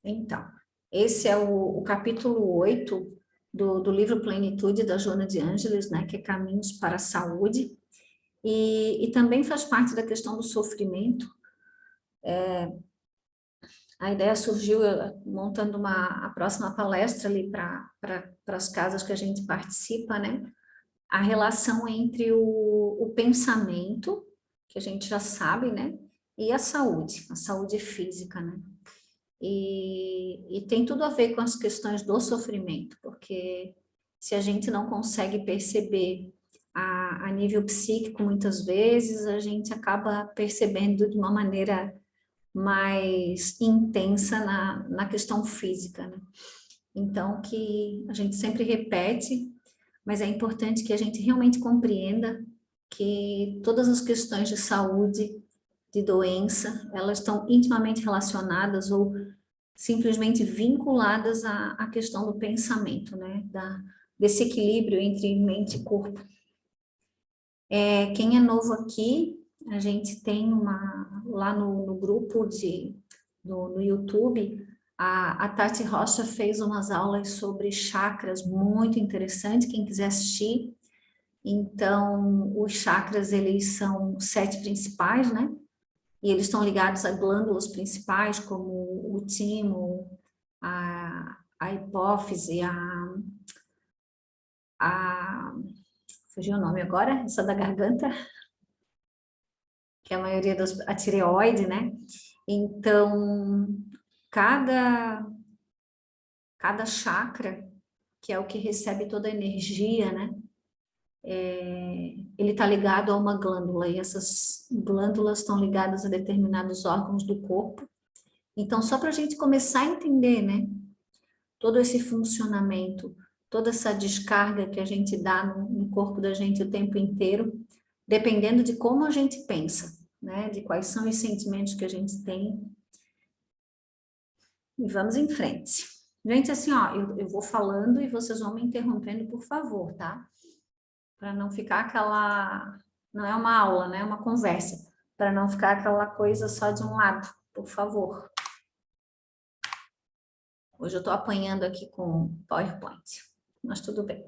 Então, esse é o capítulo 8 do livro Plenitude, da Joana de Ângeles, né, que é Caminhos para a Saúde, e também faz parte da questão do sofrimento. A ideia surgiu montando a próxima palestra ali para as casas que a gente participa, né, a relação entre o pensamento, que a gente já sabe, né, e a saúde física, né. E tem tudo a ver com as questões do sofrimento, porque se a gente não consegue perceber a nível psíquico, muitas vezes, a gente acaba percebendo de uma maneira mais intensa na questão física, né? Então, que a gente sempre repete, mas é importante que a gente realmente compreenda que todas as questões de saúde, de doença, elas estão intimamente relacionadas ou simplesmente vinculadas à questão do pensamento, né? Desse equilíbrio entre mente e corpo. Quem é novo aqui, a gente tem lá no grupo no YouTube, a Tati Rocha fez umas aulas sobre chakras muito interessantes, quem quiser assistir. Então, os chakras, eles são 7 principais, né? E eles estão ligados a glândulas principais, como o timo, a hipófise, fugiu o nome agora, essa da garganta, que é a maioria a tireoide, né? Então, cada, cada chakra, que é o que recebe toda a energia, né? Ele está ligado a uma glândula, e essas glândulas estão ligadas a determinados órgãos do corpo. Então, só para a gente começar a entender, né? Todo esse funcionamento, toda essa descarga que a gente dá no corpo da gente o tempo inteiro, dependendo de como a gente pensa, né? De quais são os sentimentos que a gente tem. E vamos em frente. Gente, assim, ó, eu vou falando e vocês vão me interrompendo, por favor, tá? Para não ficar aquela... Não é uma aula, né? É uma conversa. Para não ficar aquela coisa só de um lado, por favor. Hoje eu estou apanhando aqui com PowerPoint, mas tudo bem.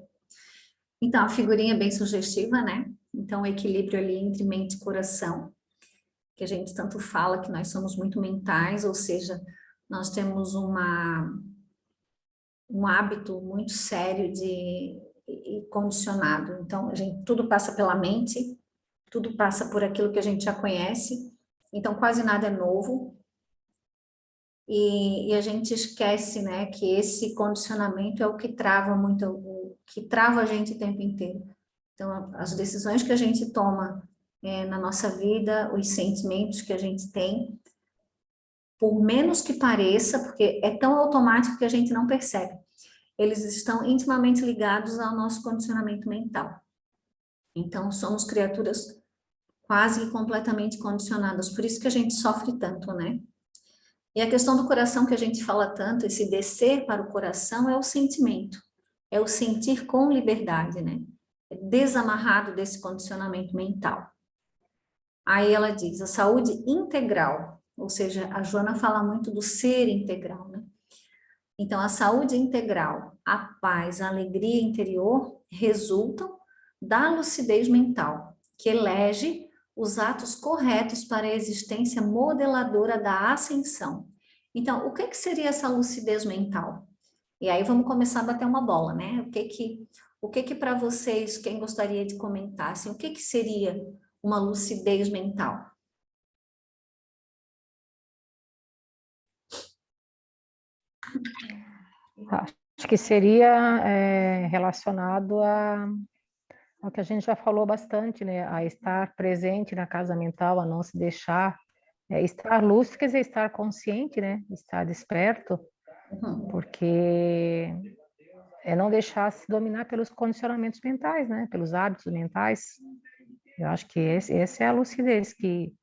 Então, a figurinha é bem sugestiva, né? Então, o equilíbrio ali entre mente e coração, que a gente tanto fala que nós somos muito mentais, ou seja, nós temos um hábito muito sério e condicionado. Então, a gente tudo passa pela mente, tudo passa por aquilo que a gente já conhece, então quase nada é novo. E a gente esquece, né, que esse condicionamento é o que trava muito, o que trava a gente o tempo inteiro. Então, as decisões que a gente toma na nossa vida, os sentimentos que a gente tem, por menos que pareça, porque é tão automático que a gente não percebe, eles estão intimamente ligados ao nosso condicionamento mental. Então, somos criaturas quase completamente condicionadas, por isso que a gente sofre tanto, né? E a questão do coração que a gente fala tanto, esse descer para o coração, é o sentimento, é o sentir com liberdade, né? É desamarrado desse condicionamento mental. Aí ela diz, a saúde integral, ou seja, a Joana fala muito do ser integral, né? Então, a saúde integral, a paz, a alegria interior resultam da lucidez mental, que elege os atos corretos para a existência modeladora da ascensão. Então, o que seria essa lucidez mental? E aí vamos começar a bater uma bola, né? O que para vocês, quem gostaria de comentar, assim, o que seria uma lucidez mental? Acho que seria relacionado ao que a gente já falou bastante, né? A estar presente na casa mental, a não se deixar, estar lúcido, quer dizer, estar consciente, né? Estar desperto, porque é não deixar se dominar pelos condicionamentos mentais, né? Pelos hábitos mentais. Eu acho que essa é a lucidez que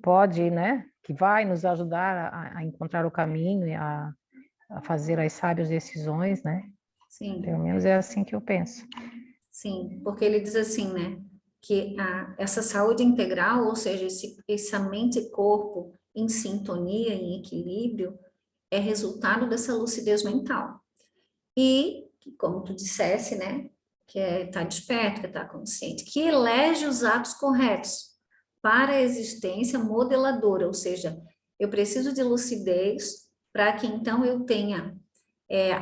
pode, né? Que vai nos ajudar a encontrar o caminho e a fazer as sábias decisões, né? Sim. Pelo menos é assim que eu penso. Sim, porque ele diz assim, né, que essa saúde integral, ou seja, essa mente e corpo em sintonia, em equilíbrio, é resultado dessa lucidez mental. E, como tu dissesse, né, que é estar desperto, que é estar consciente, que elege os atos corretos para a existência modeladora, ou seja, eu preciso de lucidez para que então eu tenha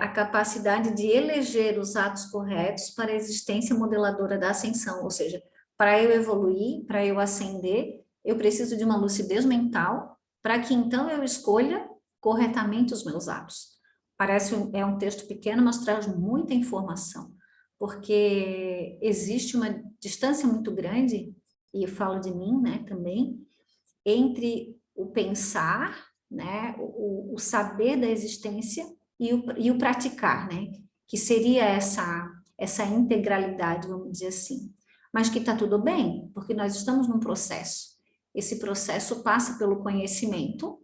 a capacidade de eleger os atos corretos para a existência modeladora da ascensão, ou seja, para eu evoluir, para eu ascender, eu preciso de uma lucidez mental para que então eu escolha corretamente os meus atos. Parece é um texto pequeno, mas traz muita informação, porque existe uma distância muito grande, e eu falo de mim, né, também, entre o pensar, né, o saber da existência e o praticar, né, que seria essa integralidade, vamos dizer assim. Mas que está tudo bem, porque nós estamos num processo. Esse processo passa pelo conhecimento,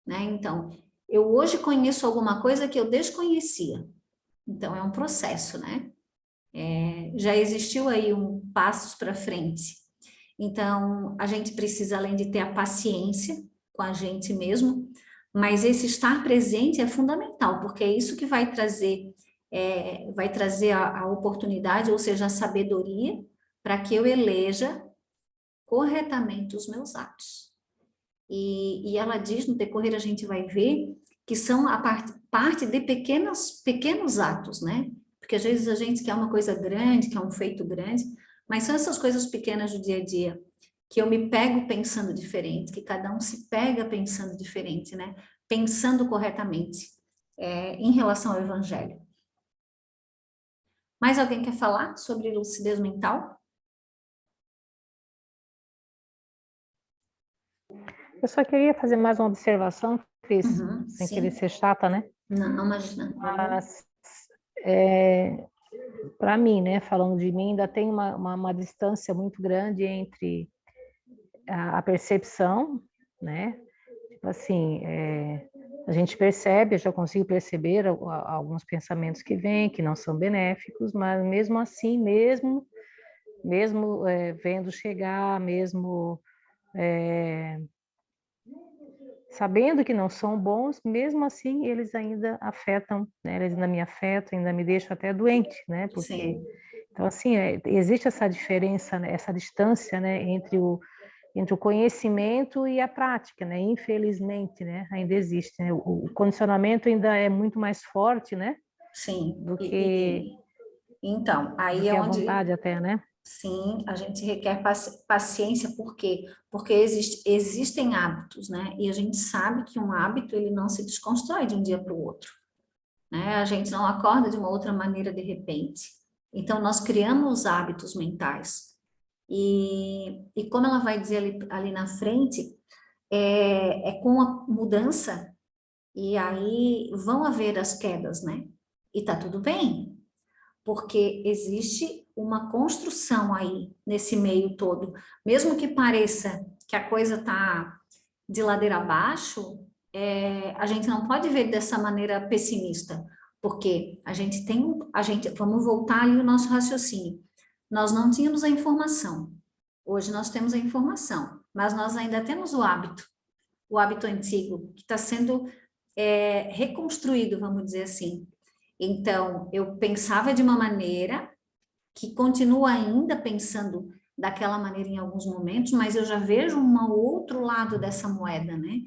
né? Então, eu hoje conheço alguma coisa que eu desconhecia. Então, é um processo, né? Já existiu aí passos para frente. Então, a gente precisa, além de ter a paciência com a gente mesmo, mas esse estar presente é fundamental, porque é isso que vai trazer a oportunidade, ou seja, a sabedoria, para que eu eleja corretamente os meus atos. E ela diz, no decorrer a gente vai ver, que são a parte de pequenos atos, né? Porque às vezes a gente quer uma coisa grande, quer um feito grande, mas são essas coisas pequenas do dia a dia, que eu me pego pensando diferente, que cada um se pega pensando diferente, né? Pensando corretamente, em relação ao evangelho. Mais alguém quer falar sobre lucidez mental? Eu só queria fazer mais uma observação, Cris, sem querer Sim. ser chata, né? Não, imagina. Mas, para mim, né, falando de mim, ainda tem uma distância muito grande entre a percepção, né? Tipo assim, a gente percebe, eu já consigo perceber alguns pensamentos que vêm, que não são benéficos, mas mesmo assim, mesmo vendo chegar, mesmo sabendo que não são bons, mesmo assim eles ainda afetam, né? Eles ainda me afetam, ainda me deixam até doente, né? Porque Sim. então assim existe essa diferença, né? Essa distância, né? Entre o conhecimento e a prática, né? Infelizmente, né? Ainda existe, né? O condicionamento ainda é muito mais forte, né? Sim. Do que Então, do aí é que a onde, vontade até, né? sim, a gente requer paciência, por quê? Porque existem hábitos, né? E a gente sabe que um hábito, ele não se desconstrói de um dia para o outro, né? A gente não acorda de uma outra maneira de repente. Então, nós criamos hábitos mentais. E como ela vai dizer ali na frente, é com a mudança, e aí vão haver as quedas, né? E tá tudo bem, porque existe uma construção aí nesse meio todo. Mesmo que pareça que a coisa está de ladeira abaixo, a gente não pode ver dessa maneira pessimista, porque vamos voltar ali o nosso raciocínio. Nós não tínhamos a informação. Hoje nós temos a informação, mas nós ainda temos o hábito antigo, que está sendo reconstruído, vamos dizer assim. Então, eu pensava de uma maneira que continuo ainda pensando daquela maneira em alguns momentos, mas eu já vejo um outro lado dessa moeda, né?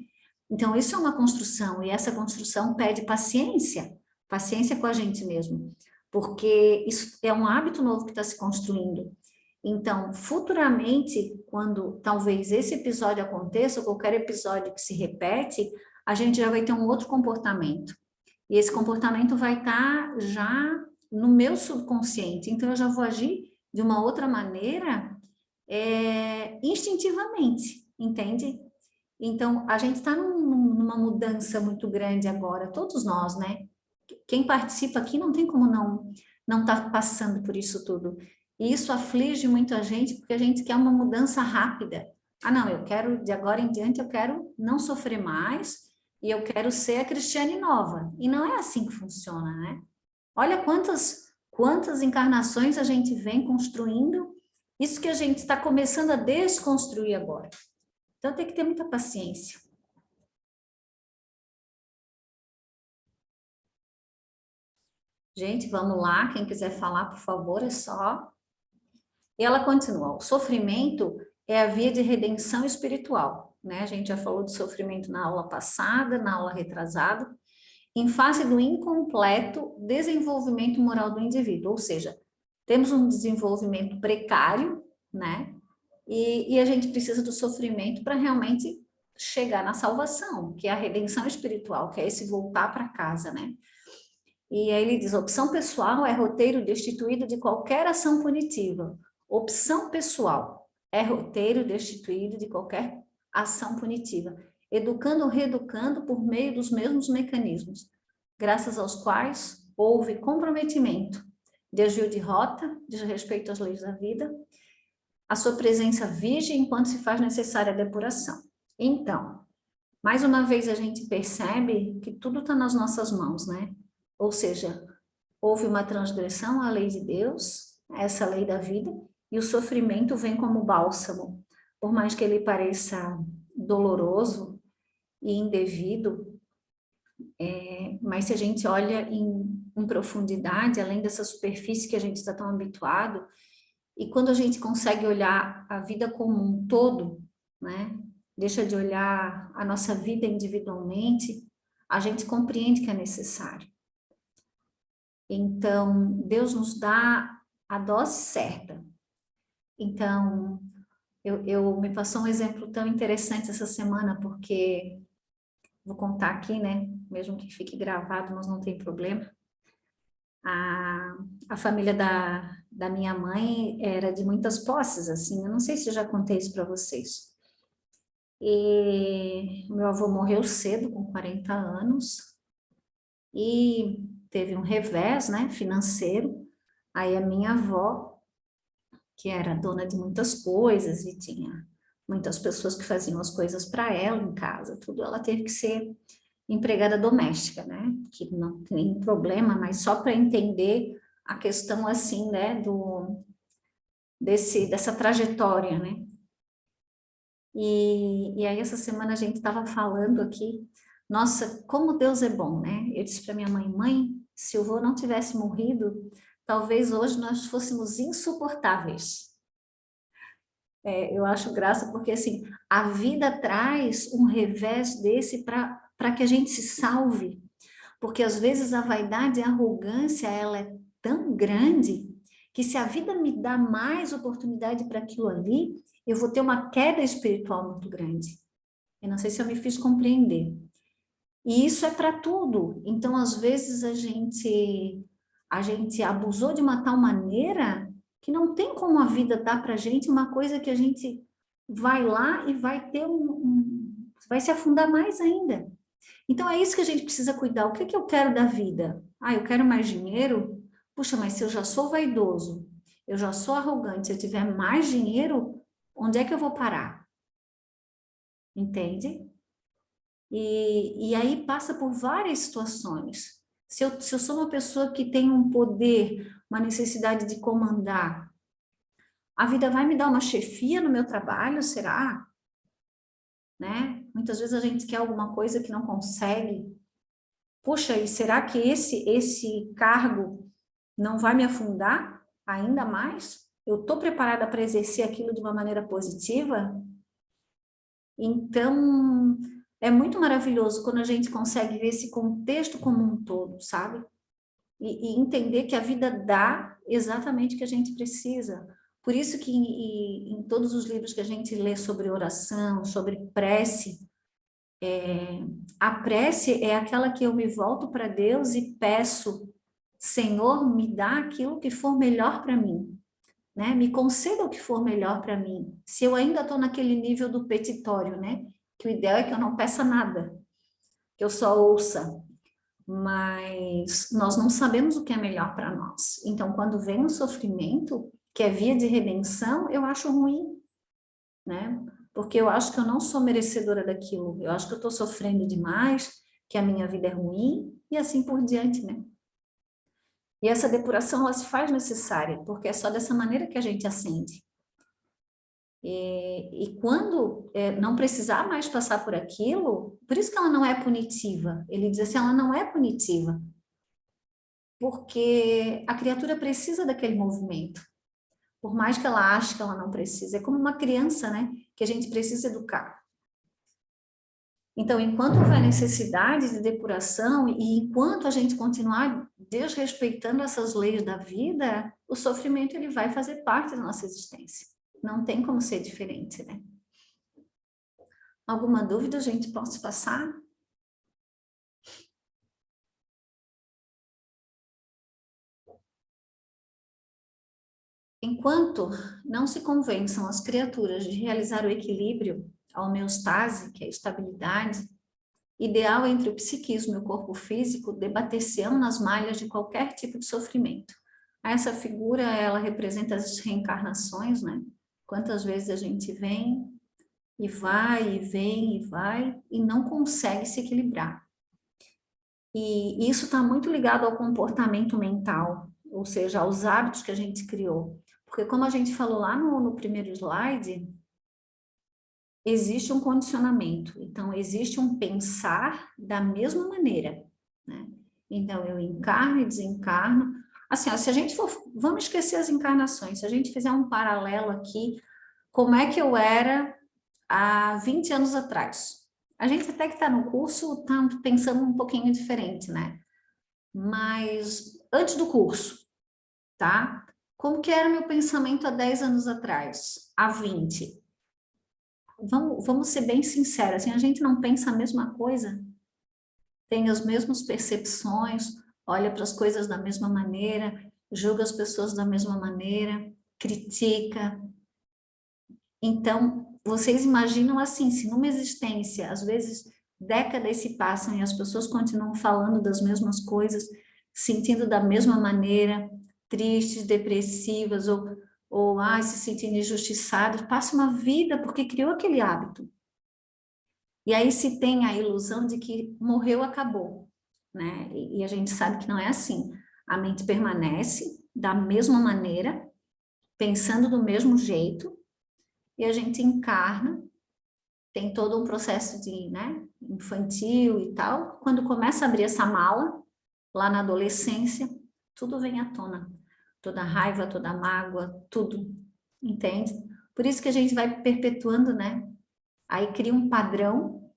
Então, isso é uma construção, e essa construção pede paciência, paciência com a gente mesmo, porque isso é um hábito novo que está se construindo. Então, futuramente, quando talvez esse episódio aconteça, ou qualquer episódio que se repete, a gente já vai ter um outro comportamento. E esse comportamento vai estar já no meu subconsciente. Então, eu já vou agir de uma outra maneira, instintivamente, entende? Então, a gente está numa mudança muito grande agora, todos nós, né? Quem participa aqui não tem como não estar passando por isso tudo. E isso aflige muito a gente, porque a gente quer uma mudança rápida. Ah, não, eu quero, de agora em diante, eu quero não sofrer mais, e eu quero ser a Cristiane nova. E não é assim que funciona, né? Olha quantas encarnações a gente vem construindo, isso que a gente está começando a desconstruir agora. Então tem que ter muita paciência. Gente, vamos lá, quem quiser falar, por favor, é só. E ela continua, o sofrimento é a via de redenção espiritual, né? A gente já falou de sofrimento na aula passada, na aula retrasada, em face do incompleto desenvolvimento moral do indivíduo, ou seja, temos um desenvolvimento precário, né? E a gente precisa do sofrimento para realmente chegar na salvação, que é a redenção espiritual, que é esse voltar para casa, né? E aí ele diz: opção pessoal é roteiro destituído de qualquer ação punitiva. Opção pessoal é roteiro destituído de qualquer ação punitiva, educando ou reeducando por meio dos mesmos mecanismos, graças aos quais houve comprometimento, desvio de rota, desrespeito às leis da vida, a sua presença vige enquanto se faz necessária a depuração. Então, mais uma vez a gente percebe que tudo está nas nossas mãos, né? Ou seja, houve uma transgressão à lei de Deus, essa lei da vida, e o sofrimento vem como bálsamo. Por mais que ele pareça doloroso e indevido, mas se a gente olha em profundidade, além dessa superfície que a gente está tão habituado, e quando a gente consegue olhar a vida como um todo, né? Deixa de olhar a nossa vida individualmente, a gente compreende que é necessário. Então, Deus nos dá a dose certa. Então, me passou um exemplo tão interessante essa semana, porque vou contar aqui, né? Mesmo que fique gravado, mas não tem problema. A família da minha mãe era de muitas posses, assim. Eu não sei se eu já contei isso para vocês. E meu avô morreu cedo, com 40 anos, e teve um revés, né, financeiro. Aí a minha avó, que era dona de muitas coisas e tinha muitas pessoas que faziam as coisas para ela em casa, tudo, ela teve que ser empregada doméstica, né, que não tem problema, mas só para entender a questão assim, né, dessa trajetória, né. E aí essa semana a gente estava falando aqui, nossa, como Deus é bom, né? Eu disse para minha mãe, mãe, se o vô não tivesse morrido, talvez hoje nós fôssemos insuportáveis. Eu acho graça porque assim, a vida traz um revés desse para que a gente se salve, porque às vezes a vaidade e a arrogância, ela é tão grande que se a vida me dá mais oportunidade para aquilo ali, eu vou ter uma queda espiritual muito grande. Eu não sei se eu me fiz compreender. E isso é para tudo. Então, às vezes, a gente abusou de uma tal maneira que não tem como a vida dar para a gente uma coisa que a gente vai lá e vai ter vai se afundar mais ainda. Então, é isso que a gente precisa cuidar. O que que eu quero da vida? Ah, eu quero mais dinheiro? Puxa, mas se eu já sou vaidoso, eu já sou arrogante, se eu tiver mais dinheiro, onde é que eu vou parar? Entende? E aí passa por várias situações. Se eu sou uma pessoa que tem um poder, uma necessidade de comandar, a vida vai me dar uma chefia no meu trabalho, será? Né? Muitas vezes a gente quer alguma coisa que não consegue. Puxa, e será que esse cargo não vai me afundar ainda mais? Eu estou preparada para exercer aquilo de uma maneira positiva? Então, é muito maravilhoso quando a gente consegue ver esse contexto como um todo, sabe? E entender que a vida dá exatamente o que a gente precisa. Por isso que em todos os livros que a gente lê sobre oração, sobre prece, a prece é aquela que eu me volto para Deus e peço, Senhor, me dá aquilo que for melhor para mim, né? Me conceda o que for melhor para mim. Se eu ainda estou naquele nível do petitório, né? Que o ideal é que eu não peça nada, que eu só ouça. Mas nós não sabemos o que é melhor para nós. Então, quando vem o sofrimento, que é via de redenção, eu acho ruim, né? Porque eu acho que eu não sou merecedora daquilo. Eu acho que eu estou sofrendo demais, que a minha vida é ruim e assim por diante, né? E essa depuração, ela se faz necessária, porque é só dessa maneira que a gente ascende. E quando não precisar mais passar por aquilo, por isso que ela não é punitiva. Ele diz assim, ela não é punitiva. porque a criatura precisa daquele movimento. Por mais que ela ache que ela não precisa. É como uma criança, né? Que a gente precisa educar. Então, enquanto houver necessidade de depuração e enquanto a gente continuar desrespeitando essas leis da vida, o sofrimento ele vai fazer parte da nossa existência. Não tem como ser diferente, né? Alguma dúvida, gente? Posso passar? Enquanto não se convençam as criaturas de realizar o equilíbrio, a homeostase, que é a estabilidade, ideal entre o psiquismo e o corpo físico, debater-se-ão nas malhas de qualquer tipo de sofrimento. Essa figura, ela representa as reencarnações, né? Quantas vezes a gente vem e vai, e vem, e vai, e não consegue se equilibrar. E isso está muito ligado ao comportamento mental, ou seja, aos hábitos que a gente criou. Porque como a gente falou lá no primeiro slide, existe um condicionamento, então existe um pensar da mesma maneira, né? Então eu encarno e desencarno, assim, ó, se a gente for, vamos esquecer as encarnações, se a gente fizer um paralelo aqui, como é que eu era há 20 anos atrás? A gente até que está no curso, está pensando um pouquinho diferente, né? Mas antes do curso, tá? Como que era meu pensamento há 10 anos atrás, há 20? Vamos ser bem sinceros, assim, a gente não pensa a mesma coisa, tem as mesmas percepções, olha para as coisas da mesma maneira, julga as pessoas da mesma maneira, critica. Então, vocês imaginam assim, se numa existência, às vezes décadas se passam e as pessoas continuam falando das mesmas coisas, sentindo da mesma maneira, tristes, depressivas ou se sentindo injustiçadas, passa uma vida porque criou aquele hábito. E aí se tem a ilusão de que morreu, acabou, né? E a gente sabe que não é assim. A mente permanece da mesma maneira, pensando do mesmo jeito, e a gente encarna, tem todo um processo de, né, infantil e tal. Quando começa a abrir essa mala, lá na adolescência, tudo vem à tona. Toda raiva, toda mágoa, tudo, entende? Por isso que a gente vai perpetuando, né? Aí cria um padrão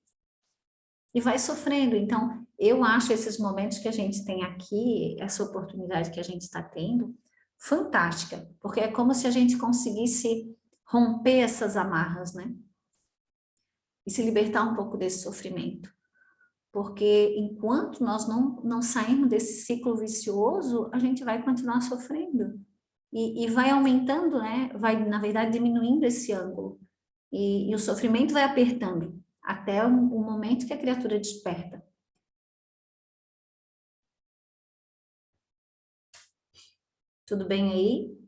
e vai sofrendo. Então, eu acho esses momentos que a gente tem aqui, essa oportunidade que a gente está tendo, fantástica, porque é como se a gente conseguisse romper essas amarras, né? E se libertar um pouco desse sofrimento. Porque enquanto nós não sairmos desse ciclo vicioso, a gente vai continuar sofrendo. E vai aumentando, né? Vai, na verdade, diminuindo esse ângulo. E o sofrimento vai apertando até o momento que a criatura desperta. Tudo bem aí?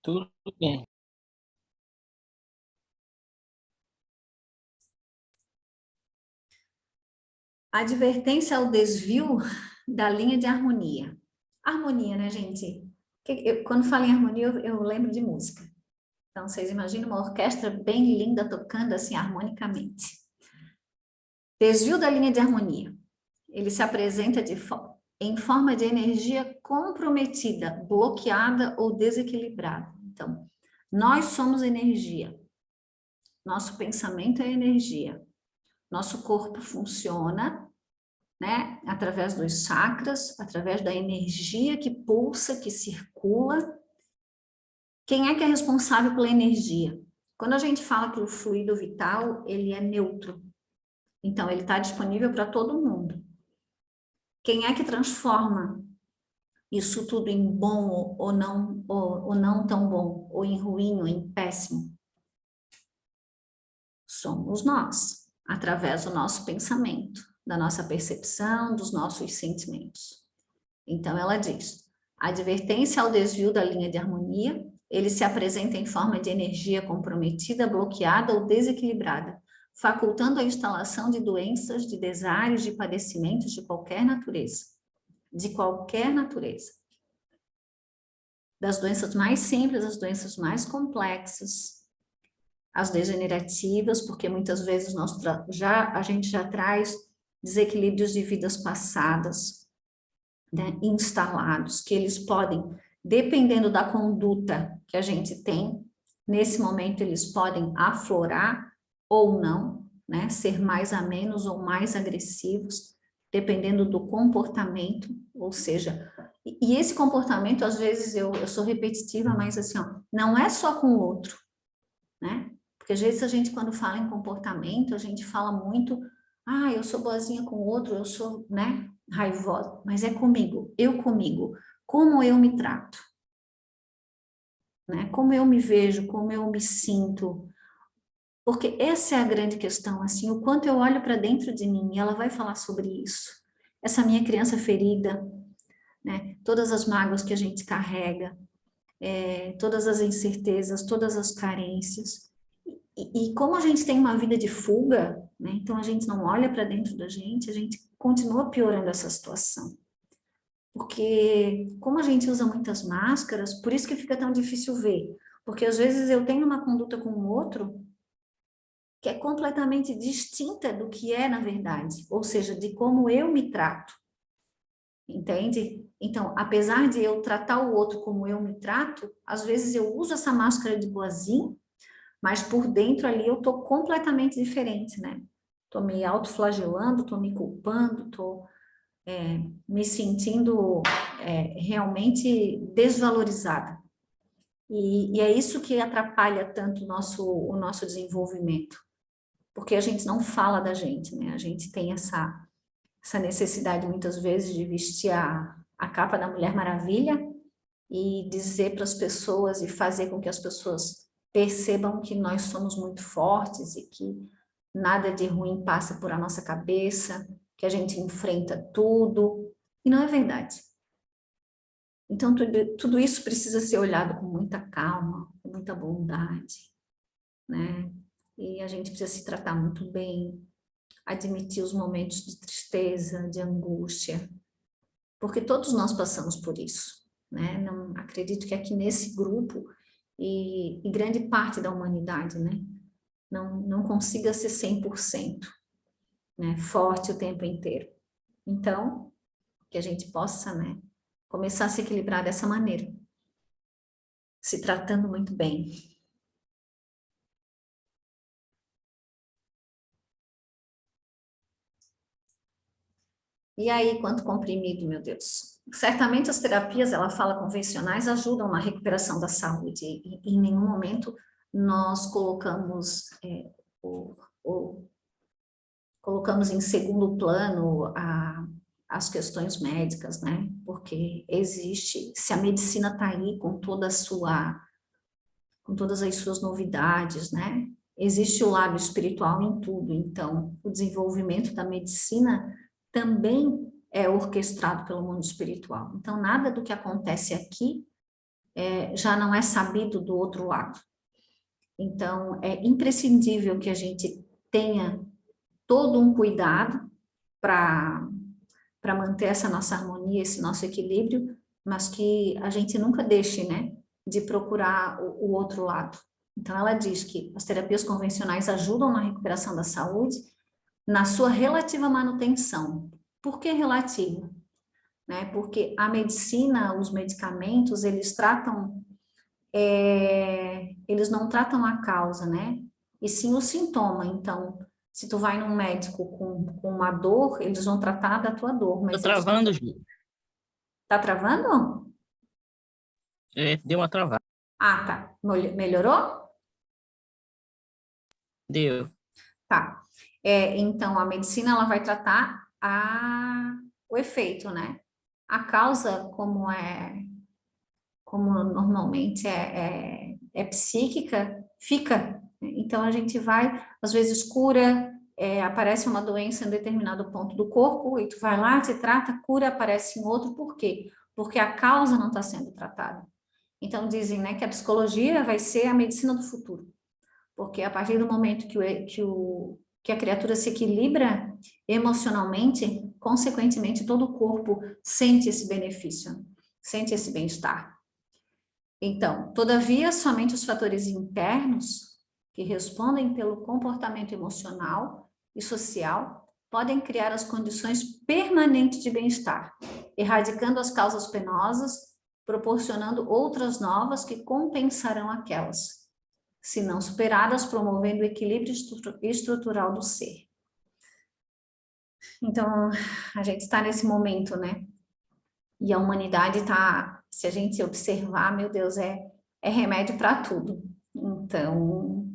Tudo bem. Advertência ao desvio da linha de harmonia. Harmonia, né, gente? Quando falo em harmonia, eu lembro de música. Então, vocês imaginam uma orquestra bem linda tocando assim harmonicamente. Desvio da linha de harmonia. Ele se apresenta em forma de energia comprometida, bloqueada ou desequilibrada. Então, nós somos energia. Nosso pensamento é energia. Nosso corpo funciona, né, através dos chakras, através da energia que pulsa, que circula. Quem é que é responsável pela energia? Quando a gente fala que o fluido vital, ele é neutro. Então, ele está disponível para todo mundo. Quem é que transforma isso tudo em bom ou não tão bom, ou em ruim ou em péssimo? Somos nós, através do nosso pensamento, da nossa percepção, dos nossos sentimentos. Então, ela diz, a advertência ao desvio da linha de harmonia, ele se apresenta em forma de energia comprometida, bloqueada ou desequilibrada, facultando a instalação de doenças, de desares, de padecimentos de qualquer natureza. De qualquer natureza. Das doenças mais simples às doenças mais complexas, as degenerativas, porque muitas vezes a gente já traz desequilíbrios de vidas passadas, né, instalados, que eles podem, dependendo da conduta que a gente tem, nesse momento eles podem aflorar ou não, né, ser mais amenos ou mais agressivos, dependendo do comportamento, ou seja, e esse comportamento, às vezes, eu sou repetitiva, mas assim, ó, não é só com o outro, né? Porque às vezes a gente, quando fala em comportamento, a gente fala muito, eu sou boazinha com o outro, eu sou, né, raivosa, mas é comigo, como eu me trato, né? Como eu me vejo, como eu me sinto, porque essa é a grande questão, assim, o quanto eu olho para dentro de mim, e ela vai falar sobre isso. Essa minha criança ferida, né? Todas as mágoas que a gente carrega, todas as incertezas, todas as carências. E como a gente tem uma vida de fuga, né? Então a gente não olha para dentro da gente, a gente continua piorando essa situação. Porque como a gente usa muitas máscaras, por isso que fica tão difícil ver. Porque às vezes eu tenho uma conduta com o outro que é completamente distinta do que é na verdade, ou seja, de como eu me trato. Entende? Então, apesar de eu tratar o outro como eu me trato, às vezes eu uso essa máscara de boazinha, mas por dentro ali eu tô completamente diferente, né? Tô me autoflagelando, tô me culpando, tô me sentindo realmente desvalorizada. E é isso que atrapalha tanto o nosso desenvolvimento, porque a gente não fala da gente, né? A gente tem essa necessidade muitas vezes de vestir a capa da Mulher Maravilha e dizer para as pessoas e fazer com que as pessoas percebam que nós somos muito fortes e que nada de ruim passa por a nossa cabeça, que a gente enfrenta tudo, e não é verdade. Então, tudo isso precisa ser olhado com muita calma, com muita bondade, né? E a gente precisa se tratar muito bem, admitir os momentos de tristeza, de angústia, porque todos nós passamos por isso, né? Não acredito que aqui nesse grupo e grande parte da humanidade, né, não consiga ser 100%, né, forte o tempo inteiro. Então, que a gente possa, né, começar a se equilibrar dessa maneira, se tratando muito bem. E aí, quanto comprimido, meu Deus? Certamente as terapias, ela fala convencionais, ajudam na recuperação da saúde. E em nenhum momento nós colocamos colocamos em segundo plano as questões médicas, né? Porque existe, se a medicina está aí com todas as suas novidades, né? Existe o lado espiritual em tudo. Então, o desenvolvimento da medicina também é orquestrado pelo mundo espiritual. Então, nada do que acontece aqui já não é sabido do outro lado. Então, é imprescindível que a gente tenha todo um cuidado para manter essa nossa harmonia, esse nosso equilíbrio, mas que a gente nunca deixe, né, de procurar o outro lado. Então, ela diz que as terapias convencionais ajudam na recuperação da saúde, na sua relativa manutenção. Por que relativa? Né? Porque a medicina, os medicamentos, eles não tratam a causa, né? E sim o sintoma. Então, se tu vai num médico com uma dor, eles vão tratar da tua dor. Mas Tô travando, Ju. Tá travando? Deu uma travada. Ah, tá. Melhorou? Deu. Tá. Então, a medicina, ela vai tratar o efeito, né? A causa, como normalmente é psíquica, fica. Então, a gente vai, às vezes cura, aparece uma doença em determinado ponto do corpo, e tu vai lá, se trata, cura, aparece em outro, por quê? Porque a causa não está sendo tratada. Então, dizem, né, que a psicologia vai ser a medicina do futuro. Porque a partir do momento que a criatura se equilibra emocionalmente, consequentemente, todo o corpo sente esse benefício, sente esse bem-estar. Então, todavia, somente os fatores internos, que respondem pelo comportamento emocional e social, podem criar as condições permanentes de bem-estar erradicando as causas penosas, proporcionando outras novas que compensarão aquelas, se não superadas, promovendo o equilíbrio estrutural do ser. Então, a gente está nesse momento, né? E a humanidade está, se a gente observar, meu Deus, é remédio para tudo. Então,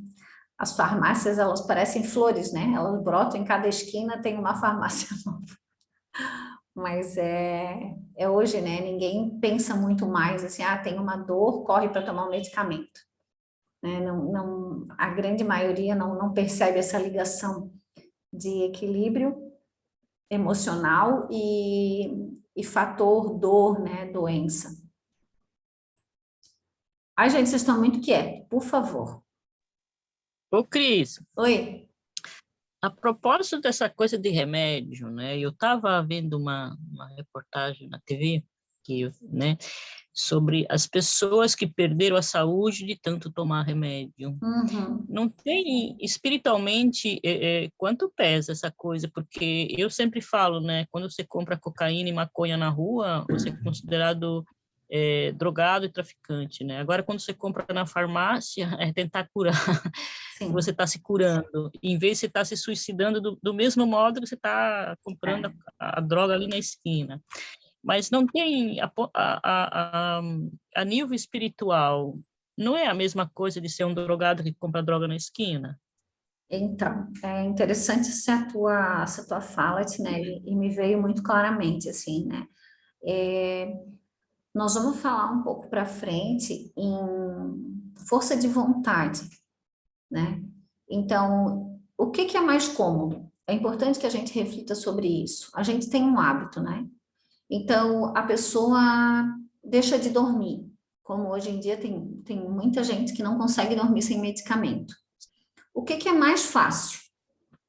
as farmácias, elas parecem flores, né? Elas brotam em cada esquina, tem uma farmácia nova. Mas é hoje, né? Ninguém pensa muito mais assim, tem uma dor, corre para tomar um medicamento. Né? A grande maioria não percebe essa ligação de equilíbrio emocional e fator dor, né? Doença. Ai, gente, vocês estão muito quietos, por favor. Ô, Cris, Oi. a propósito dessa coisa de remédio, né? Eu estava vendo uma reportagem na TV né, sobre as pessoas que perderam a saúde de tanto tomar remédio. Uhum. Não tem espiritualmente quanto pesa essa coisa, porque eu sempre falo, né? Quando você compra cocaína e maconha na rua, você é considerado drogado e traficante, né? Agora, quando você compra na farmácia, é tentar curar. Sim. Você está se curando, em vez de você estar se suicidando do mesmo modo que você está comprando a droga ali na esquina. Mas não tem, a nível espiritual, não é a mesma coisa de ser um drogado que compra droga na esquina? Então, é interessante essa tua fala, né? E me veio muito claramente, assim, né? Nós vamos falar um pouco para frente em força de vontade, né? Então, o que é mais cômodo? É importante que a gente reflita sobre isso. A gente tem um hábito, né? Então, a pessoa deixa de dormir. Como hoje em dia tem muita gente que não consegue dormir sem medicamento. O que é mais fácil?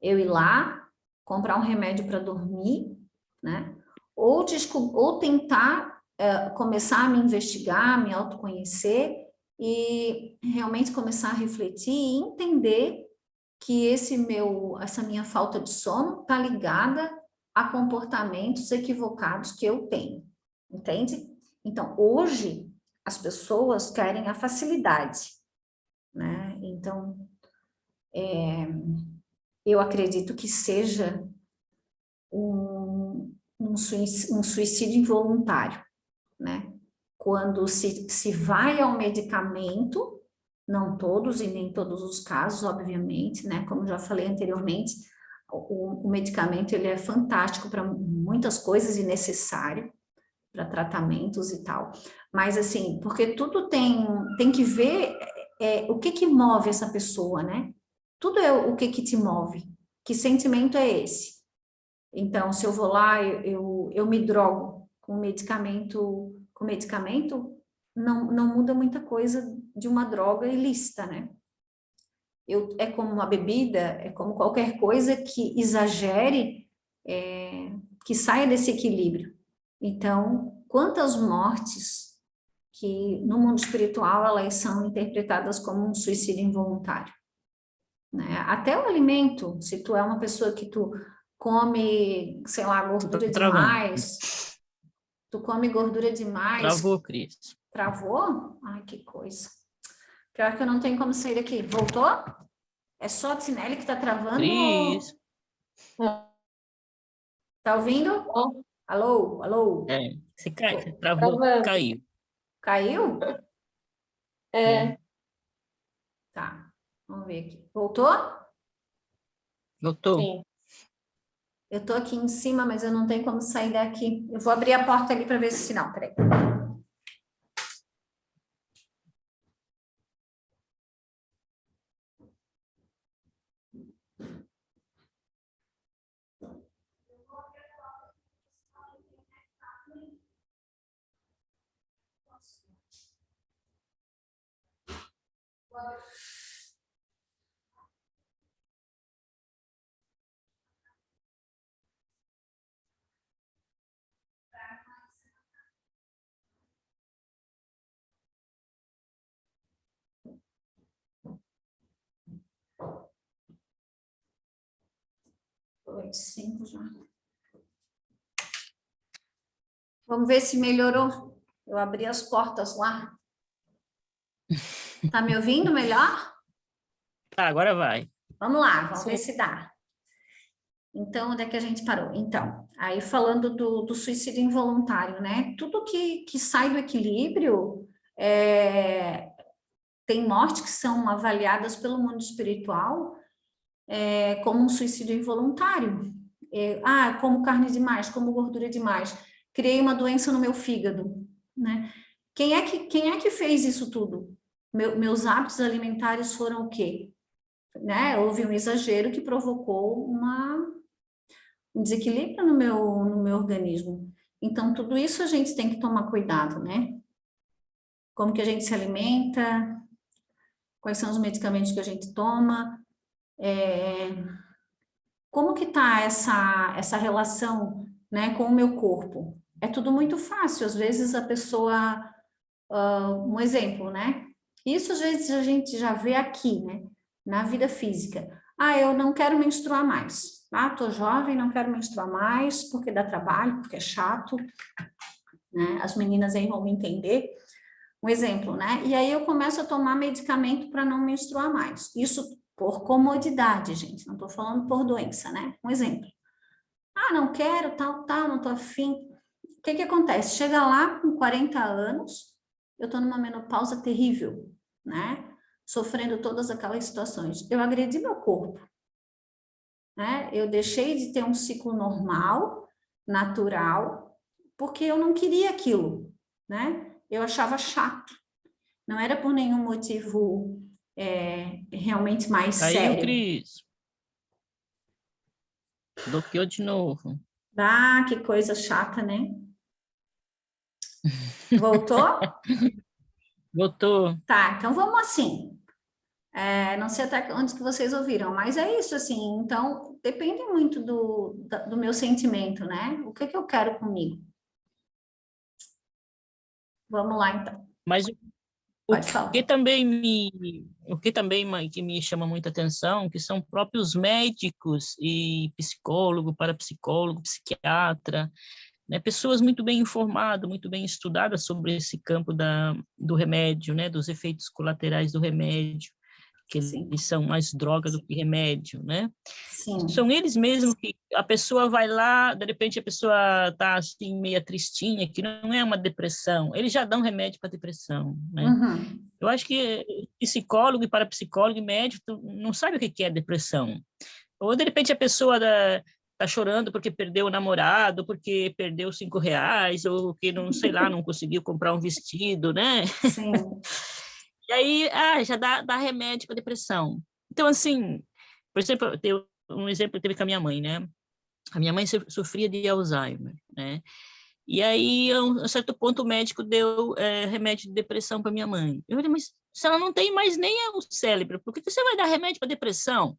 Eu ir lá, comprar um remédio para dormir, né? Ou tentar começar a me investigar, me autoconhecer e realmente começar a refletir e entender que essa minha falta de sono está ligada a comportamentos equivocados que eu tenho, entende? Então, hoje, as pessoas querem a facilidade, né? Então, eu acredito que seja um suicídio involuntário, né? Quando se vai ao medicamento, não todos e nem todos os casos, obviamente, né? Como já falei anteriormente, o medicamento ele é fantástico para muitas coisas e necessário para tratamentos e tal. Mas assim, porque tudo tem que ver o que move essa pessoa, né? Tudo é o que te move. Que sentimento é esse? Então, se eu vou lá, eu me drogo com medicamento não muda muita coisa de uma droga ilícita, né? É como uma bebida, é como qualquer coisa que exagere, que saia desse equilíbrio. Então, quantas mortes que no mundo espiritual elas são interpretadas como um suicídio involuntário, né? Até o alimento, se tu é uma pessoa que tu come, sei lá, Você tá gordura travando. demais, tu come gordura demais, Travou, Cris. travou? Ai, que coisa. Pior que eu não tenho como sair daqui. Voltou? É só a Tinelli que tá travando? Cris. Tá ouvindo? Alô? Alô? Você travou, Travando. caiu. Caiu? É. Tá, vamos ver aqui. Voltou? Voltou? Sim. Eu tô aqui em cima, mas eu não tenho como sair daqui. Eu vou abrir a porta ali para ver se não. Peraí. Dois, cinco já. Vamos ver se melhorou. Eu abri as portas lá. Tá me ouvindo melhor? Tá, agora vai. Vamos lá, vamos Sim. ver se dá. Então, onde é que a gente parou? Então, aí falando do suicídio involuntário, né? Tudo que sai do equilíbrio, tem mortes que são avaliadas pelo mundo espiritual como um suicídio involuntário. Como carne demais, como gordura demais. Criei uma doença no meu fígado, né? Quem é que fez isso tudo? Meus hábitos alimentares foram o quê? Né? Houve um exagero que provocou um desequilíbrio no meu organismo. Então, tudo isso a gente tem que tomar cuidado, né? Como que a gente se alimenta, quais são os medicamentos que a gente toma, como que tá essa relação, né, com o meu corpo? É tudo muito fácil, às vezes a pessoa, um exemplo, né? Isso às vezes a gente já vê aqui, né, na vida física. Eu não quero menstruar mais. Tô jovem, não quero menstruar mais, porque dá trabalho, porque é chato, né? As meninas aí vão me entender. Um exemplo, né? E aí eu começo a tomar medicamento para não menstruar mais. Isso por comodidade, gente, não estou falando por doença, né? Um exemplo. Não quero, tal, não estou afim. O que acontece? Chega lá com 40 anos, eu estou numa menopausa terrível, né? Sofrendo todas aquelas situações. Eu agredi meu corpo, né? Eu deixei de ter um ciclo normal, natural, porque eu não queria aquilo, né? Eu achava chato. Não era por nenhum motivo realmente mais Caiu, sério. Cris. Bloqueou de novo. Que coisa chata, né? Voltou? Voltou. Tá, então vamos assim. Não sei até onde que vocês ouviram, mas é isso, assim. Então, depende muito do meu sentimento, né? O que eu quero comigo? Vamos lá, então. Mas o Pode falar. que também que me chama muita atenção, que são próprios médicos e psicólogo, parapsicólogo, psiquiatra, né, pessoas muito bem informadas, muito bem estudadas sobre esse campo do remédio, né, dos efeitos colaterais do remédio, que Sim. eles são mais droga do que remédio, né? Sim. São eles mesmos que a pessoa vai lá, de repente a pessoa está assim meia tristinha, que não é uma depressão, eles já dão remédio para depressão, né? Uhum. Eu acho que psicólogo e parapsicólogo e médico não sabe o que é depressão. Ou de repente a pessoa tá chorando porque perdeu o namorado, porque perdeu R$ 5, ou que não, sei lá, não conseguiu comprar um vestido, né? Sim. E aí, já dá remédio para depressão. Então, assim, por exemplo, um exemplo teve com a minha mãe, né? A minha mãe sofria de Alzheimer, né? E aí, a um certo ponto, o médico deu remédio de depressão para minha mãe. Eu falei, mas se ela não tem mais nem o cérebro, por que você vai dar remédio para depressão?